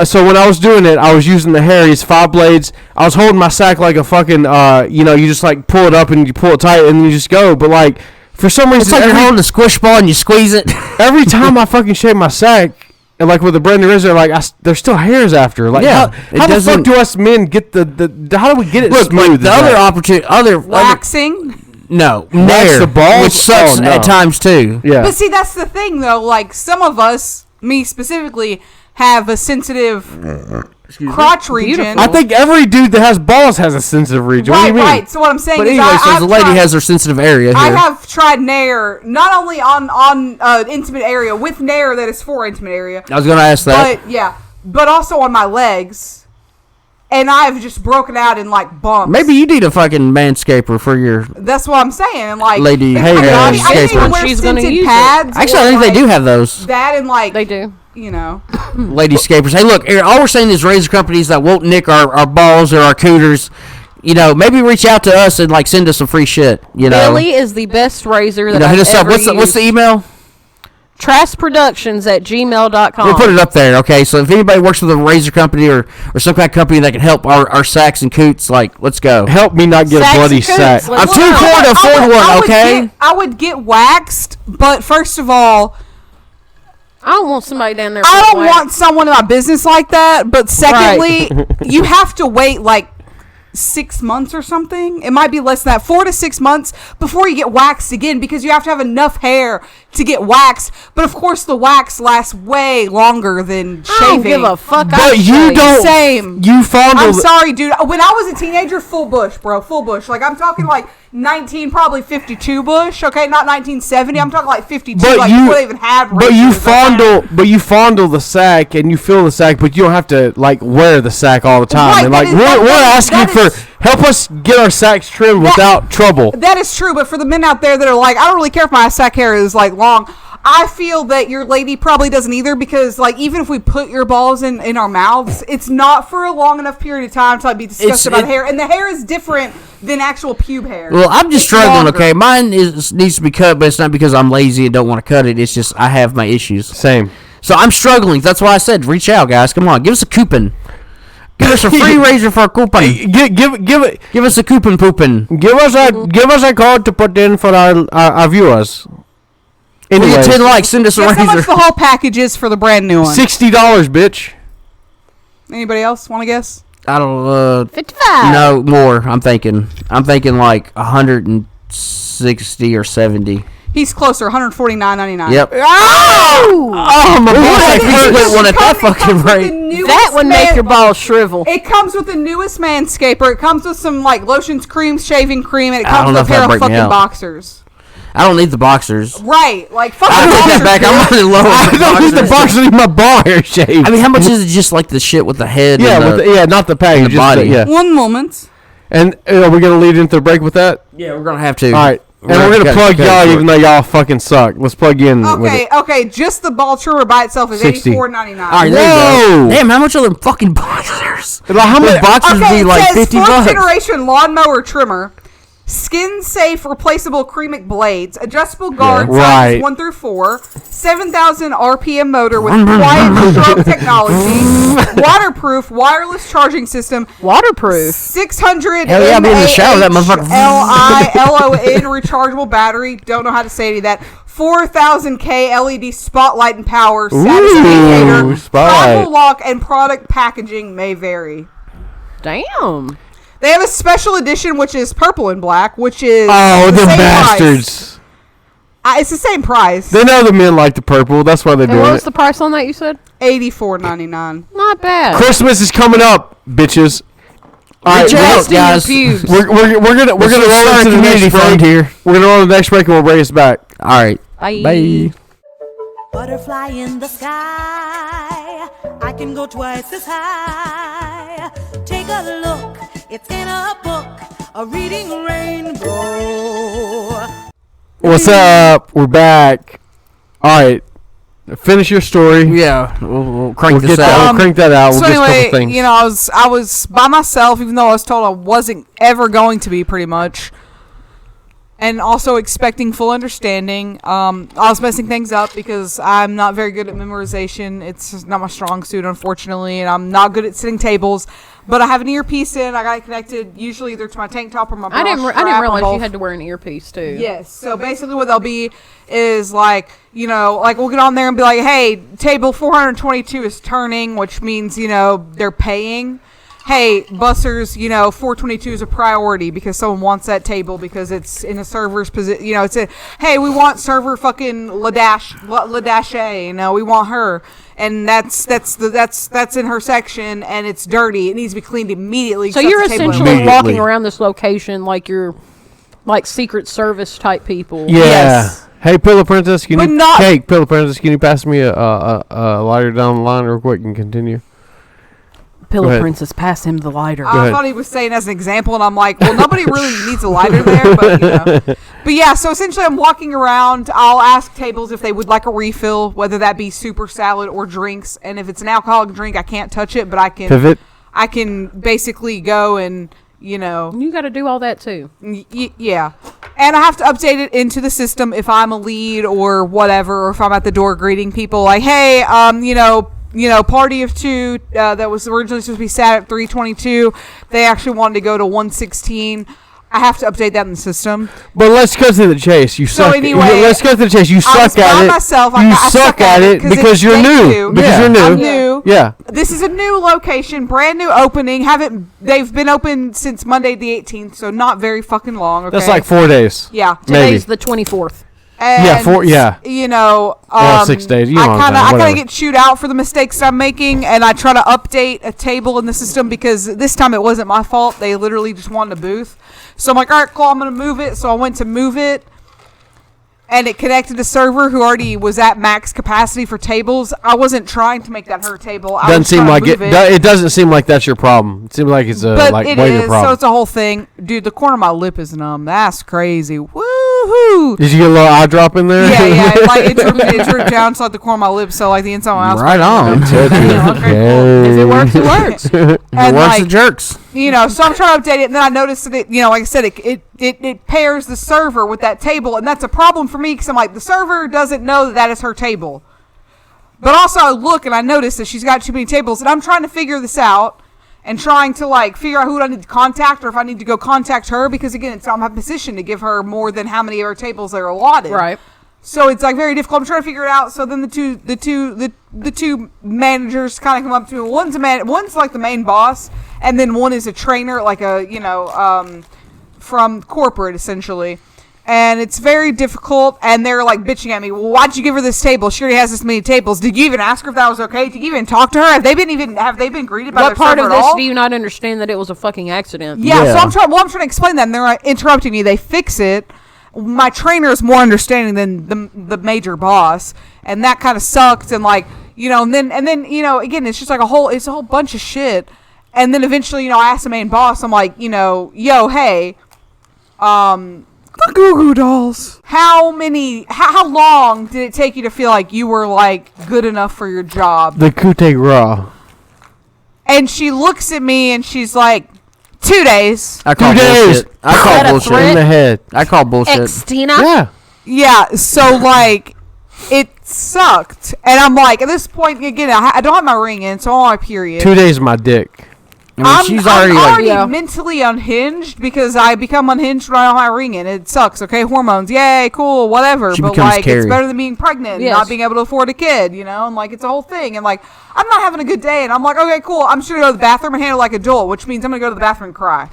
So when I was doing it, I was using the Harry's 5 blades. I was holding my sack like a fucking, you just like pull it up and you pull it tight and then you just go. But like, for some reason, it's like you're holding a squish ball and you squeeze it. Every time I fucking shave my sack, and like with a brand new razor, like there's still hairs after. Like, how the fuck do us men get how do we get it smooth? The other waxing. No, wax the balls, which sucks at times too. Yeah, but see, that's the thing though. Like some of us, me specifically, have a sensitive crotch region. I think every dude that has balls has a sensitive region. Right, what do you mean? right. So what I'm saying but is, anyway, so the lady has her sensitive area here. I have tried Nair, not only on intimate area with Nair that is for intimate area. I was going to ask that. But also on my legs. And I've just broken out in like bumps. Maybe you need a fucking manscaper for your. That's what I'm saying. Like lady, I didn't even wear she's gonna use pads. Actually, I think they do have those. That and like they do. You know, lady scapers. Hey, look, all we're saying is razor companies that won't nick our balls or our cooters. Maybe reach out to us and like send us some free shit. Billy is the best razor that hit I've us up. ever What's the email? TRASSProductions@gmail.com. We'll put it up there, okay? So if anybody works with a razor company or some kind of company that can help our sacks and coots, like, let's go. Help me not get a bloody sack. I'm too poor to afford one, okay? I would get waxed, but first of all, I don't want somebody down there. I don't want someone in my business like that. But secondly, you have to wait like 6 months or something. It might be less than that, 4 to 6 months before you get waxed again, because you have to have enough hair to get waxed. But of course, the wax lasts way longer than shaving. I don't give a fuck. But you don't. Same. You fondle. I'm sorry, dude. When I was a teenager, full bush, bro, full bush. Like I'm talking like 52 bush. Okay, not 1970. I'm talking like 52. But like before they even had. But you fondle the sack and you feel the sack, but you don't have to like wear the sack all the time. Right, and like we're asking for help us get our sacks trimmed without trouble. That is true, but for the men out there that are like, I don't really care if my sack hair is like long. I feel that your lady probably doesn't either, because like even if we put your balls in our mouths, it's not for a long enough period of time to like be disgusted about hair, and the hair is different than actual pube hair. Well, I'm just struggling. Okay, mine needs to be cut, but it's not because I'm lazy and don't want to cut it. It's just I have my issues. Same. So I'm struggling. That's why I said reach out, guys. Come on, give us a coupon. Give us a free razor for a coupon. Give us a coupon poopin. Give us a code to put in for our viewers. Anyway, 10 likes, send us a razor. How much the whole package is for the brand new one? $60, bitch. Anybody else want to guess? I don't. 55. No, more. I'm thinking like 160 or 70. He's closer, $149.99. Yep. Oh, my boy! He split one at that fucking rate. That would make your balls shrivel. It comes with the newest manscaper. It comes with some like lotions, creams, shaving cream, and it I comes don't know with a if pair that'd of break me fucking out. boxers. I don't need the boxers. Right, like fucking I take that back. I'm running low. I don't need the boxers in my ball hair shaved. I mean, how much is it? Just like the shit with the head? Yeah, and not the package, the body. yeah. One moment. And are we gonna lead into the break with that? Yeah, we're gonna have to. All right. And we're going to plug y'all even though y'all fucking suck. Let's plug in with it. Okay. Just the ball trimmer by itself is $84.99. All right, there you go. Damn, how much are them fucking boxers? Like, how many boxers be like $50? 4th generation lawnmower trimmer. Skin safe replaceable ceramic blades, adjustable guard sizes 1 through 4, 7,000 RPM motor with quiet stroke technology, waterproof wireless charging system, waterproof, 600 Hell yeah, I'll be in the shower with that motherfucker. LILON rechargeable battery. Don't know how to say any of that. 4,000K LED spotlight and power. Status indicator. Travel lock and product packaging may vary. Damn. They have a special edition, which is purple and black, which is the bastards. It's the same price. They know the men like the purple. That's why they're doing it. What was the price on that? You said $84.99. Not bad. Christmas is coming up, bitches. All right, guys. We're gonna roll into the next break here. We're gonna roll the next break and we'll bring us back. All right. Bye. Butterfly in the sky, I can go twice as high. Take a look, it's in a book, a reading rainbow. What's up? We're back. All right, finish your story. Yeah, we'll crank this out. We'll crank that out. So we'll get a anyway, couple things. I was by myself, even though I was told I wasn't ever going to be, pretty much. and also expecting full understanding. I was messing things up because I'm not very good at memorization. It's just not my strong suit, unfortunately, and I'm not good at sitting tables. But I have an earpiece in. I got it connected usually either to my tank top or my bra strap. I didn't realize you had to wear an earpiece too. Yes. So basically what they'll be is like, you know, like we'll get on there and be like, hey, table 422 is turning, which means, you know, they're paying. Hey, bussers, you know, 422 is a priority because someone wants that table because it's in a server's position. You know, it's a, hey, we want server fucking Ladashe, you know, we want her. And that's in her section, and it's dirty. It needs to be cleaned immediately. So you're essentially walking around this location like you're like Secret Service type people. Yeah. Yes. Hey, Pillow Princess, can you pass me a lighter down the line real quick and continue? Pillow Princess, pass him the lighter. I thought he was saying as an example, and I'm like, well, nobody really needs a lighter there, but you know. But yeah, so essentially I'm walking around. I'll ask tables if they would like a refill, whether that be super salad or drinks. And if it's an alcoholic drink, I can't touch it, but I can pivot. I can basically go and, you know. You got to do all that too. Yeah. And I have to update it into the system if I'm a lead or whatever, or if I'm at the door greeting people like, hey, you know, party of two that was originally supposed to be sat at 322. They actually wanted to go to 116. I have to update that in the system. But let's go to the chase. You suck. Anyway, let's go to the chase. You suck at it. Myself. You suck at it because you're new. Because you're new. I'm new. Yeah. This is a new location, brand new opening. They've been open since Monday the 18th, so not very fucking long. Okay? That's like 4 days. Yeah. Today's the 24th. And, you know, 6 days. You know I kind of get chewed out for the mistakes I'm making, and I try to update a table in the system because this time it wasn't my fault. They literally just wanted a booth. So I'm like, all right, cool, I'm going to move it. So I went to move it, and it connected to server who already was at max capacity for tables. I wasn't trying to make that her table. Doesn't seem like it. It doesn't seem like that's your problem. It seems like it's a waiter problem. So it's a whole thing. Dude, the corner of my lip is numb. That's crazy. Woohoo! Did you get a little eye drop in there? Yeah. Like it drooped down to like the corner of my lips, so like the inside of my mouth. Right on. If it works, it works. And works, it jerks. You know, so I'm trying to update it, and then I noticed that it, you know, like I said, it pairs the server with that table, and that's a problem for me because I'm like, the server doesn't know that is her table. But also I look and I notice that she's got too many tables, and I'm trying to figure this out and trying to like figure out who I need to contact or if I need to go contact her because again, it's not my position to give her more than how many of her tables are allotted. Right. So it's like very difficult. I'm trying to figure it out. So then the two managers kind of come up to me. One's like the main boss, and then one is a trainer, like from corporate essentially. And it's very difficult, and they're like bitching at me. Well, why'd you give her this table? She already has this many tables. Did you even ask her if that was okay? Did you even talk to her? Have they been greeted by what their part of server this at all? do you not understand that it was a fucking accident? Yeah. So I'm trying to explain that, and they're like, interrupting me. They fix it. My trainer is more understanding than the major boss, and that kind of sucked. And like, you know, and then you know, again, it's just like a whole bunch of shit. And then eventually, you know, I asked the main boss. I'm like, you know, yo, hey, the Goo Goo Dolls. How long did it take you to feel like you were like good enough for your job? The coup de grace. And she looks at me and she's like, 2 days. I call 2 days. bullshit. I call bullshit. In the head. I call bullshit. Xtina? Yeah. Yeah, so like it sucked. And I'm like, at this point, again, I don't have my ring in, so I'm on my period. 2 days my dick. I mean, she's already mentally unhinged because I become unhinged when I don't have my ring in. It sucks, okay? Hormones, yay, cool, whatever. But like, scary. It's better than being pregnant and not being able to afford a kid, you know? And like, it's a whole thing. And like, I'm not having a good day. And I'm like, okay, cool. I'm just going to go to the bathroom and handle like a adult, which means I'm going to go to the bathroom and cry.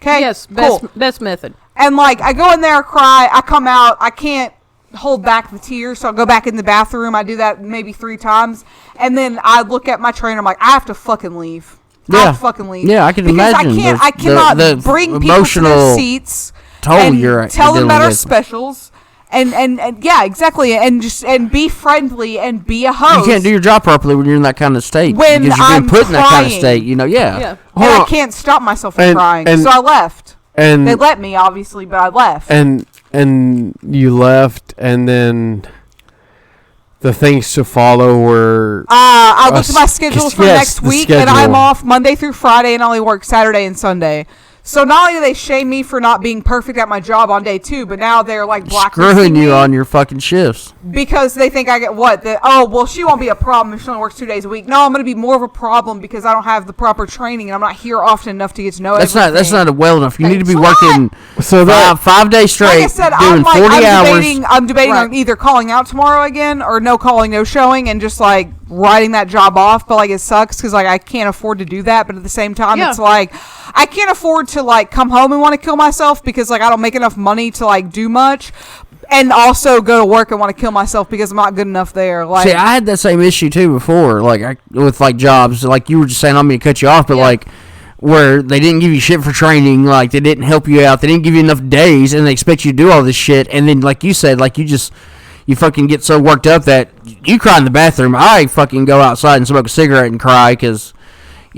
Okay? Yes, cool. best method. And like, I go in there, cry, I come out, I can't hold back the tears, so I go back in the bathroom. I do that maybe 3 times. And then I look at my trainer, I'm like, I have to fucking leave. I have to fucking leave. Yeah, I can imagine. Because I cannot bring people to their seats and tell them about our specials. And yeah, exactly. And be friendly and be a host. You can't do your job properly when you're in that kind of state. When because you're being put in that kind of state, you know, And I can't stop myself from crying. So I left. And they let me, obviously, but I left. And you left, and then the things to follow were... I looked at my schedules for next week, and I'm off Monday through Friday and only work Saturday and Sunday. So not only do they shame me for not being perfect at my job on day 2, but now they're like blacklisting screwing you me on your fucking shifts because they think I get what? She won't be a problem if she only works 2 days a week. No, I'm going to be more of a problem because I don't have the proper training and I'm not here often enough to get to know everything. That's not well enough. You need to be working 5 days straight, like I said, doing 40 hours. I'm debating on either calling out tomorrow again or no calling, no showing, and just like writing that job off. But like it sucks because like I can't afford to do that. But at the same time, it's like I can't afford to like come home and want to kill myself because like I don't make enough money to like do much, and also go to work and want to kill myself because I'm not good enough there. Like, see, I had that same issue too before, like with like jobs, like you were just saying, I'm gonna cut you off, but like where they didn't give you shit for training, like they didn't help you out, they didn't give you enough days, and they expect you to do all this shit, and then like you said, like you fucking get so worked up that you cry in the bathroom. I fucking go outside and smoke a cigarette and cry because,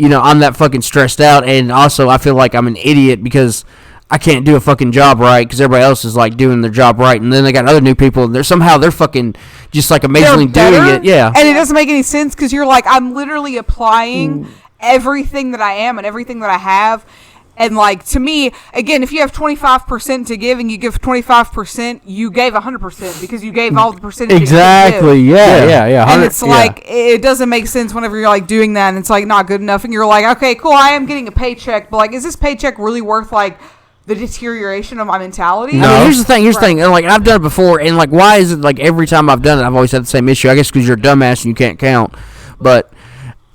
I'm that fucking stressed out. And also I feel like I'm an idiot because I can't do a fucking job right because everybody else is like doing their job right. And then they got other new people and they're fucking just like amazingly doing it. Yeah. And it doesn't make any sense because you're like, I'm literally applying everything that I am and everything that I have. And, like, to me, again, if you have 25% to give and you give 25%, you gave 100% because you gave all the percentage. Exactly, yeah. And it's like, it doesn't make sense whenever you're, like, doing that and it's, like, not good enough. And you're like, okay, cool, I am getting a paycheck. But, like, is this paycheck really worth, like, the deterioration of my mentality? No. I mean, here's the thing. And, like, I've done it before. And, like, why is it, like, every time I've done it, I've always had the same issue? I guess because you're a dumbass and you can't count. But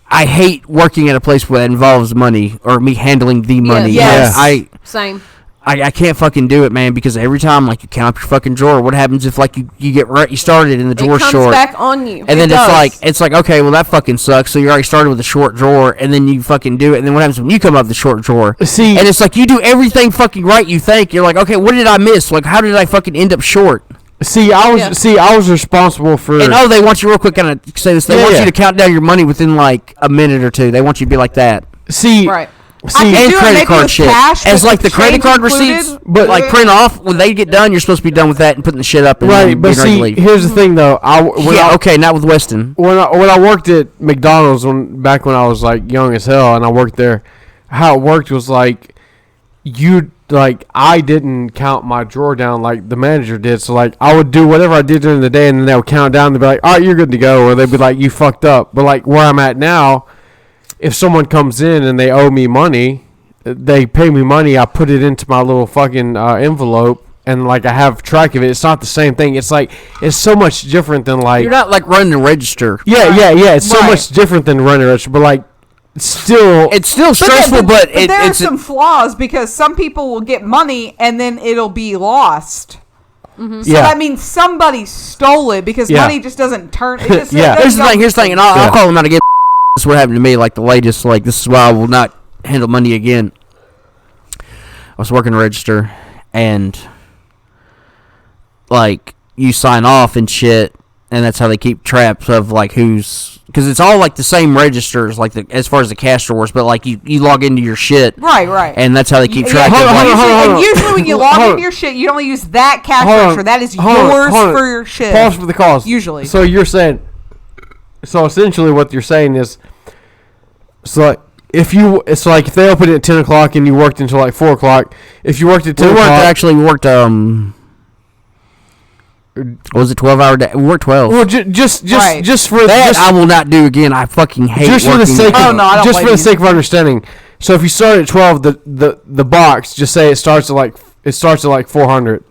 I hate working at a place where that involves money or me handling the money. Yes. Same. I can't fucking do it, man, because every time, like, you count up your fucking drawer, what happens if, like, you get you started and the drawer's short? It comes back on you. And then it's like, okay, well, that fucking sucks, so you already started with a short drawer, and then you fucking do it, and then what happens when you come up with the short drawer? See, and it's like, you do everything fucking right, you think. You're like, okay, what did I miss? Like, how did I fucking end up short? I was responsible for. And they want you real quick. Kind of say this. They want you to count down your money within like a minute or two. They want you to be like that. Right. And credit card shit. As like the credit card receipts, but like print off when they get done, you're supposed to be done with that and putting the shit up. And right. But see, here's the thing though. Okay, not with Weston. When I worked at McDonald's back when I was like young as hell, and I worked there, how it worked was like I didn't count my drawer down like the manager did. So, like, I would do whatever I did during the day, and then they would count down. They'd be like, all right, you're good to go. Or they'd be like, you fucked up. But, like, where I'm at now, if someone comes in and they owe me money, they pay me money, I put it into my little fucking envelope, and, like, I have track of it. It's not the same thing. It's, like, it's so much different than, like... You're not, like, running a register. Yeah. It's so much different than running a register. But, like, it's still stressful, but there are some flaws because some people will get money and then it'll be lost. Mm-hmm. So that means somebody stole it because money just doesn't turn. It just, Here's the thing, and I'll call them out again. This is what happened to me, like the latest. Like this is why I will not handle money again. I was working a register, and like you sign off and shit, and that's how they keep traps of like who's. Because it's all like the same registers, like as far as the cash drawers, but like you log into your shit, right, and that's how they keep track of it. Usually, when you log into your shit, you don't use that cash register. That is yours for your shit. Pause for the cause. Usually. So you're saying, essentially, what you're saying is, if they open it at 10 o'clock and you worked until like 4 o'clock. If you worked at 10 o'clock, we worked was it 12-hour day? We worked 12. Well, just for that, I will not do again. I fucking hate just working. For the sake of understanding. So if you start at 12, the box, just say it starts at like 400.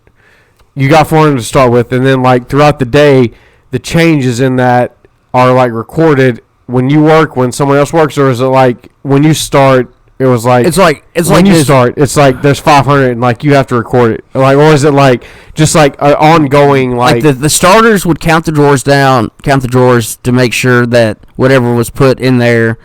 You got 400 to start with, and then like throughout the day, the changes in that are like recorded when you work, when someone else works, or is it like when you start? It was like it's when you start. It's like there's 500 and like you have to record it. Like, or is it like just like an ongoing like the starters would count the drawers to make sure that whatever was put in there.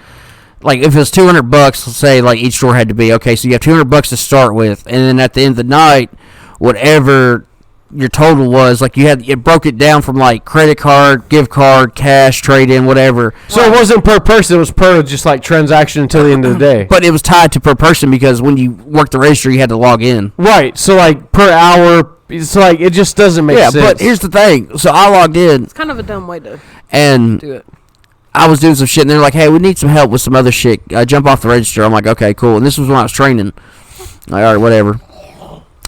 Like if it was $200, let's say like each drawer had to be okay. So you have $200 to start with, and then at the end of the night, whatever your total was, like it broke it down from like credit card, gift card, cash, trade in, whatever. So it wasn't per person, it was per just like transaction until the end of the day. But it was tied to per person because when you worked the register, you had to log in. Right. So like per hour, it's like it just doesn't make sense. Yeah, but here's the thing. So I logged in. It's kind of a dumb way to do it. I was doing some shit, and they're like, "Hey, we need some help with some other shit. Jump off the register." I'm like, "Okay, cool." And this was when I was training. Like, all right, whatever.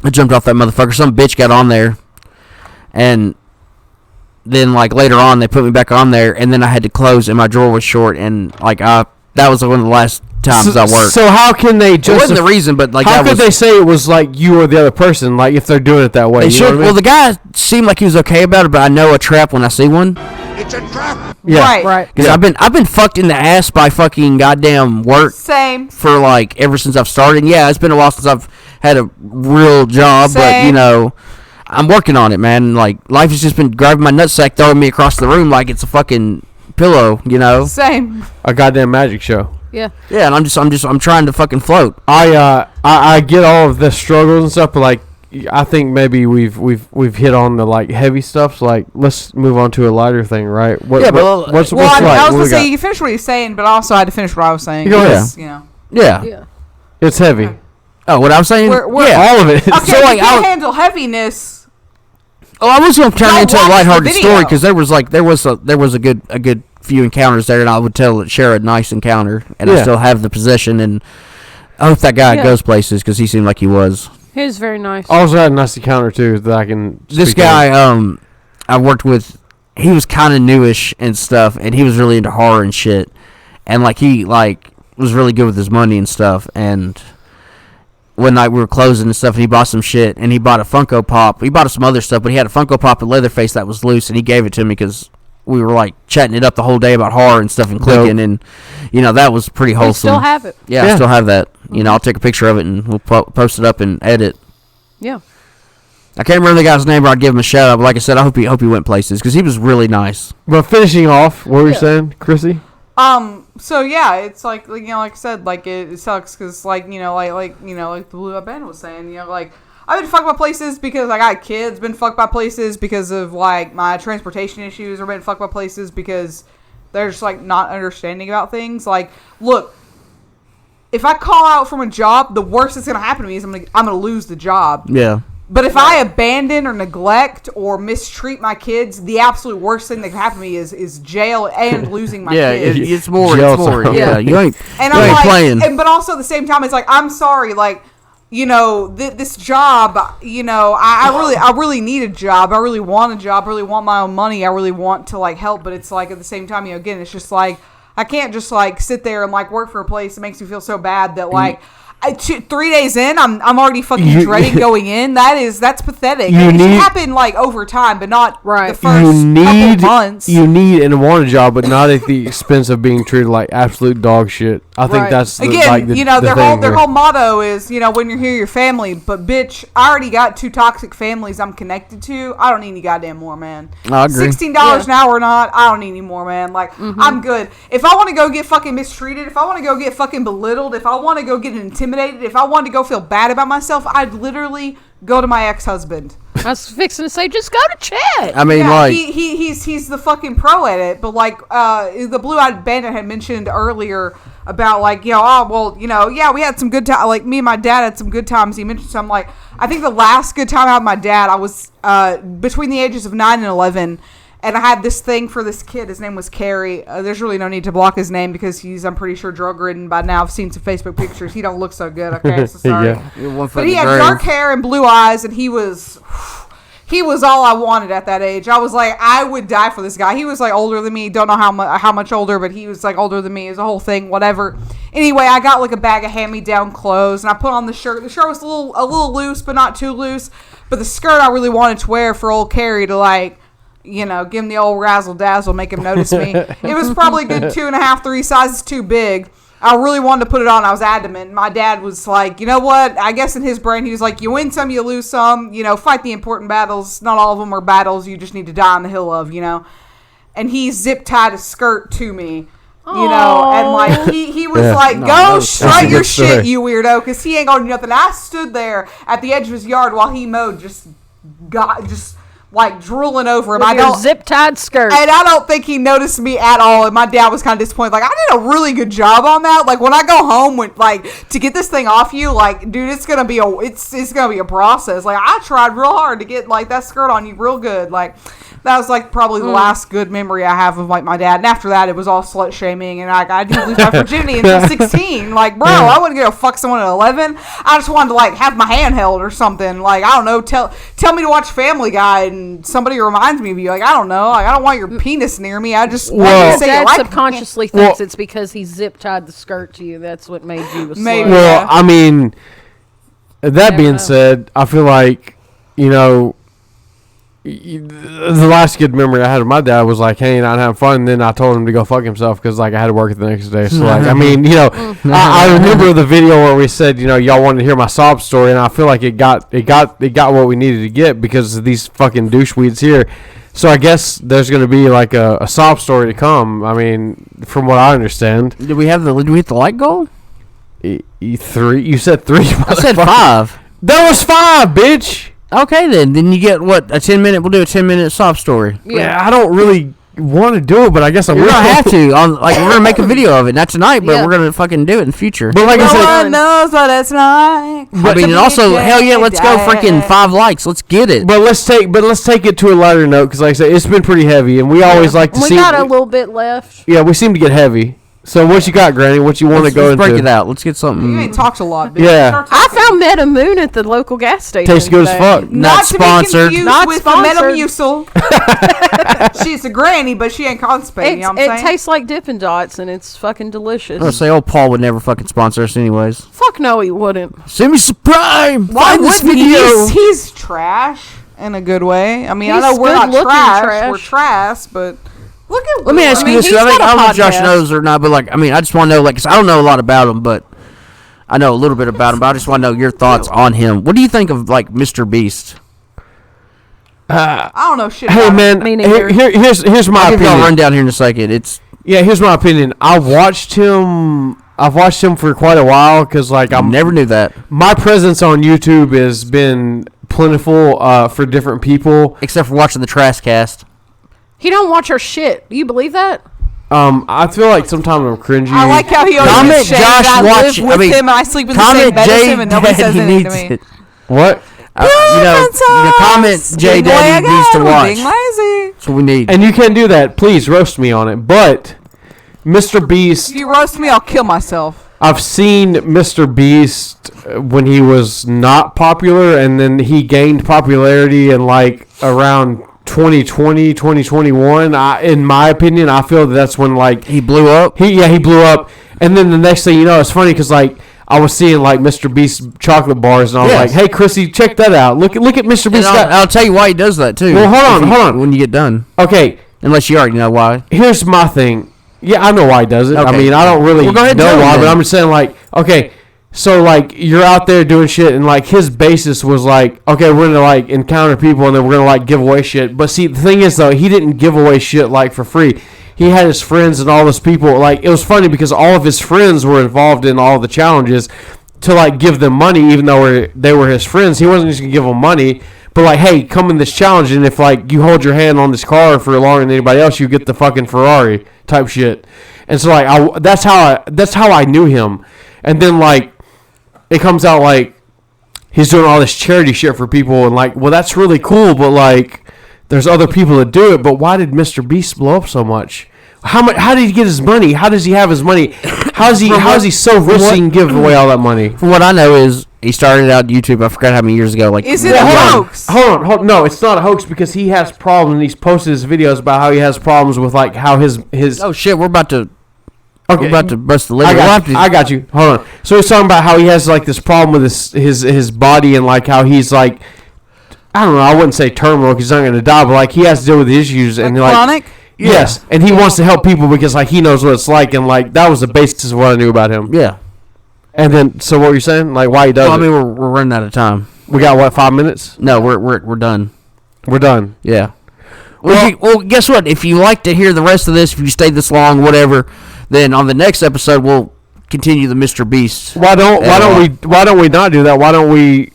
I jumped off that motherfucker. Some bitch got on there, and then like later on they put me back on there, and then I had to close, and my drawer was short, and like that was one of the last times I worked. So how can they just? It wasn't the reason, but like how could they say it was like you or the other person? Like if they're doing it that way, they should. Well, the guy seemed like he was okay about it, but I know a trap when I see one. It's a trap. Yeah, right. Because I've been fucked in the ass by fucking goddamn work. Same. For like ever since I've started. Yeah, it's been a while since I've had a real job, but you know, I'm working on it, man. Like life has just been grabbing my nutsack, throwing me across the room like it's a fucking pillow, you know. Same. A goddamn magic show. Yeah. Yeah, and I'm trying to fucking float. I get all of the struggles and stuff, but like I think maybe we've hit on the like heavy stuff. So like let's move on to a lighter thing, right? What's I was gonna say you can finish what you're saying, but also I had to finish what I was saying. Go ahead. You know. Yeah. It's heavy. Oh, what I was saying? We're all of it. Okay, So, like, you can't handle heaviness. Oh, I was going to turn it into a watch lighthearted the story video. because there was a good few encounters there, and I would share a nice encounter, and I still have the possession, and I hope that guy goes places because he seemed like he was. He was very nice. I also had a nice encounter too that I can. This guy, I worked with, he was kind of newish and stuff, and he was really into horror and shit, and like he like was really good with his money and stuff, and one night we were closing and stuff, and he bought some shit, and he bought a Funko Pop. He bought some other stuff, but he had a Funko Pop and Leatherface that was loose, and he gave it to me because we were like chatting it up the whole day about horror and stuff and clicking, and you know that was pretty wholesome. We still have it. Yeah, I still have that. You know, I'll take a picture of it and we'll post it up and edit. Yeah. I can't remember the guy's name, but I'd give him a shout out. But like I said, I hope he went places because he was really nice. But finishing off, what were you saying, Chrissy? So yeah, it's like you know, like I said, like it sucks because like you know, like the Blue Up Ben was saying, you know, like I've been fucked by places because I got kids. Been fucked by places because of like my transportation issues, or been fucked by places because they're just like not understanding about things. Like, look, if I call out from a job, the worst that's gonna happen to me is I'm gonna lose the job. Yeah. But if I abandon or neglect or mistreat my kids, the absolute worst thing that can happen to me is jail and losing my kids. Yeah, it's more. Yeah, you ain't playing. But also at the same time, it's like, I'm sorry, like, you know, this job, you know, I really need a job. I really want a job. I really want my own money. I really want to, like, help. But it's like, at the same time, you know, again, it's just like, I can't just, like, sit there and, like, work for a place that makes me feel so bad that, like, 3 days in, I'm already fucking dreading going in. That's pathetic. It should happen like over time, but not the first couple months. You need and want a job, but not at the expense of being treated like absolute dog shit. I think that's you know, their whole motto is, you know, when you're here, you're family. But bitch, I already got 2 toxic families I'm connected to. I don't need any goddamn more, man. I agree. $16 an hour or not, I don't need any more, man. Like, I'm good. If I want to go get fucking mistreated, if I want to go get fucking belittled, if I want to go get intimidated, if I wanted to go feel bad about myself, I'd literally go to my ex-husband. I was fixing to say, just go to Chet. I mean, like, he's the fucking pro at it. But like, the Blue-Eyed Bandit had mentioned earlier about like, you know, oh well, you know, yeah, we had some good time. Like me and my dad had some good times. He mentioned something like, I think the last good time I had with my dad, I was between the ages of 9 and 11. And I had this thing for this kid. His name was Carrie. There's really no need to block his name because he's, I'm pretty sure, drug-ridden by now. I've seen some Facebook pictures. He don't look so good. Okay, so sorry. Yeah. But he had dark hair and blue eyes, and he was all I wanted at that age. I was like, I would die for this guy. He was like older than me. Don't know how much older, but he was like older than me. It was a whole thing, whatever. Anyway, I got like a bag of hand-me-down clothes, and I put on the shirt. The shirt was a little loose, but not too loose. But the skirt I really wanted to wear for old Carrie to like, you know, give him the old razzle dazzle, make him notice me. It was probably a good 2.5, 3 sizes too big. I really wanted to put it on. I was adamant. My dad was like, you know what? I guess in his brain, he was like, you win some, you lose some. You know, fight the important battles. Not all of them are battles you just need to die on the hill of, you know. And he zip tied a skirt to me, you know, and like he was like, go strut your shit, you weirdo, because he ain't gonna do nothing. I stood there at the edge of his yard while he mowed, just like drooling over him. With your zip-tied skirt. And I don't think he noticed me at all. And my dad was kind of disappointed. Like, I did a really good job on that. Like, when I go home, to get this thing off you, like, dude, it's gonna be a process. Like, I tried real hard to get like that skirt on you real good. Like, That was like probably the last good memory I have of like my dad. And after that, it was all slut shaming, and I didn't lose my virginity until 16. Like, bro, I wouldn't go fuck someone at 11. I just wanted to like have my hand held or something. Like, I don't know, tell me to watch Family Guy, and somebody reminds me of you. Like, I don't know, like I don't want your penis near me. I just want to say Dad it like subconsciously thinks it's because he zip tied the skirt to you. That's what made you a slut. Well, I mean, that being said, I feel like, you know, the last good memory I had of my dad was like hanging out and having fun, and then I told him to go fuck himself because like I had to work the next day. So like, I mean, you know, I remember the video where we said, you know, y'all wanted to hear my sob story, and I feel like it got what we needed to get because of these fucking doucheweeds here. So I guess there's going to be like a sob story to come. I mean, from what I understand. Did we hit the like goal? 3. You said 3. I said 5. That was 5, bitch. Okay, then you get what, a 10-minute. We'll do a 10-minute sob story. Yeah, I don't really want to do it, but I guess I will. We're gonna have to. Like we're gonna make a video of it, not tonight, but we're gonna fucking do it in the future. But like I said, no one knows what it's like. I mean, and also, hell yeah, let's go freaking 5 likes. Let's get it. But let's take it to a lighter note because, like I said, it's been pretty heavy, and we always like to see. We got a little bit left. Yeah, we seem to get heavy. So what you got, Granny? What you want to go into? Let's break it out. Let's get something. You ain't talked a lot, bitch. Yeah. I found Metamucil at the local gas station. Tastes good as fuck. Not sponsored. Not with Metamucil. She's a granny, but she ain't constipated. You know what I'm saying? It tastes like Dippin' Dots, and it's fucking delicious. I'll say old Paul would never fucking sponsor us anyways. Fuck no, he wouldn't. Send me some Prime. Why Find this wouldn't video. He's trash in a good way. I mean, He's I know we're not good-looking trash. trash. We're trash, but look at. Let me ask you this. he's I got a don't know if Josh podcast. knows or not, but like, I mean, I just want to know, like, 'cause I don't know a lot about him, but I know a little bit about him. But I just want to know your thoughts on him. What do you think of like Mr. Beast? I don't know shit. Hey about man, Me neither. here's my I'll give you a opinion. rundown here in a second. Here's my opinion. I've watched him for quite a while because like I never knew that. My presence on YouTube has been plentiful for different people. Except for watching the TRASSCAST. He don't watch our shit. Do you believe that? I feel like sometimes I'm cringy. I like how he always Comment gets shamed. Josh I watch- live with I mean, him and I sleep in the same Comment bed as J him and nobody says Daddy anything to needs me. it. What? Comment J Daddy needs to watch. Being lazy. That's what we need. And you can do that. Please roast me on it. But Mr. Beast, If you roast me, I'll kill myself. I've seen Mr. Beast when he was not popular, and then he gained popularity in like around 2020, 2021. In my opinion, I feel that's when like He blew up. he blew up. And then the next thing you know, it's funny because like I was seeing like Mr. Beast chocolate bars, and I was Yes. like, "Hey, Chrissy, check that out. Look at Mr. And Beast." I'll tell you why he does that too. Well, hold on. When you get done. Okay, Unless you already know why. here's my thing. Yeah, I know why he does it. I Okay. mean, I don't really Well, go ahead and know tell me why, but then. I'm just saying, like, okay, so, like, you're out there doing shit, and, like, his basis was, like, okay, we're going to, like, encounter people, and then we're going to, like, give away shit. But, see, the thing is, though, he didn't give away shit, like, for free. He had his friends and all those people. Like, it was funny because all of his friends were involved in all the challenges to, like, give them money, even though they were his friends. He wasn't just going to give them money. But, like, hey, come in this challenge, and if, like, you hold your hand on this car for longer than anybody else, you get the fucking Ferrari type shit. And so, like, that's how I knew him. And then, like, it comes out, like, he's doing all this charity shit for people, and, like, well, that's really cool, but, like, there's other people that do it. But why did Mr. Beast blow up so much? How did he get his money? How does he have his money? How is he so rich he can give away all that money? From what I know is he started out YouTube. I forgot how many years ago. Like, Is it a hoax? Hold on. No, it's not a hoax because he has problems, and he's posted his videos about how he has problems with, like, how his oh shit, we're about to bust the lid. I got you. Hold on. So he's talking about how he has, like, this problem with his body, and, like, how he's, like, I don't know, I wouldn't say terminal because he's not going to die, but, like, he has to deal with the issues. And, like, chronic? Yes, and he wants to help people because, like, he knows what it's like, and, like, that was the basis of what I knew about him. Yeah. And then, so what were you saying? Like, why he does Well, I it? mean, we're running out of time. We got, what, 5 minutes? No, we're done. We're done. Yeah. Well, guess what? If you like to hear the rest of this, if you stayed this long, whatever, then on the next episode we'll continue the Mr. Beast. Why don't we not do that?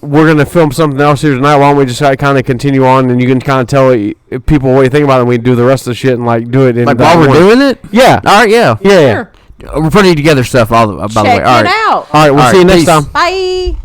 We're gonna film something else here tonight. Why don't we just kind of continue on, and you can kind of tell people what you think about it, and we do the rest of the shit and, like, do it in Like while we're doing it? Yeah. All right, yeah. Yeah. Sure. We're putting together stuff, by the way. All right. Check it out. All right, we'll see you next peace. time. Bye.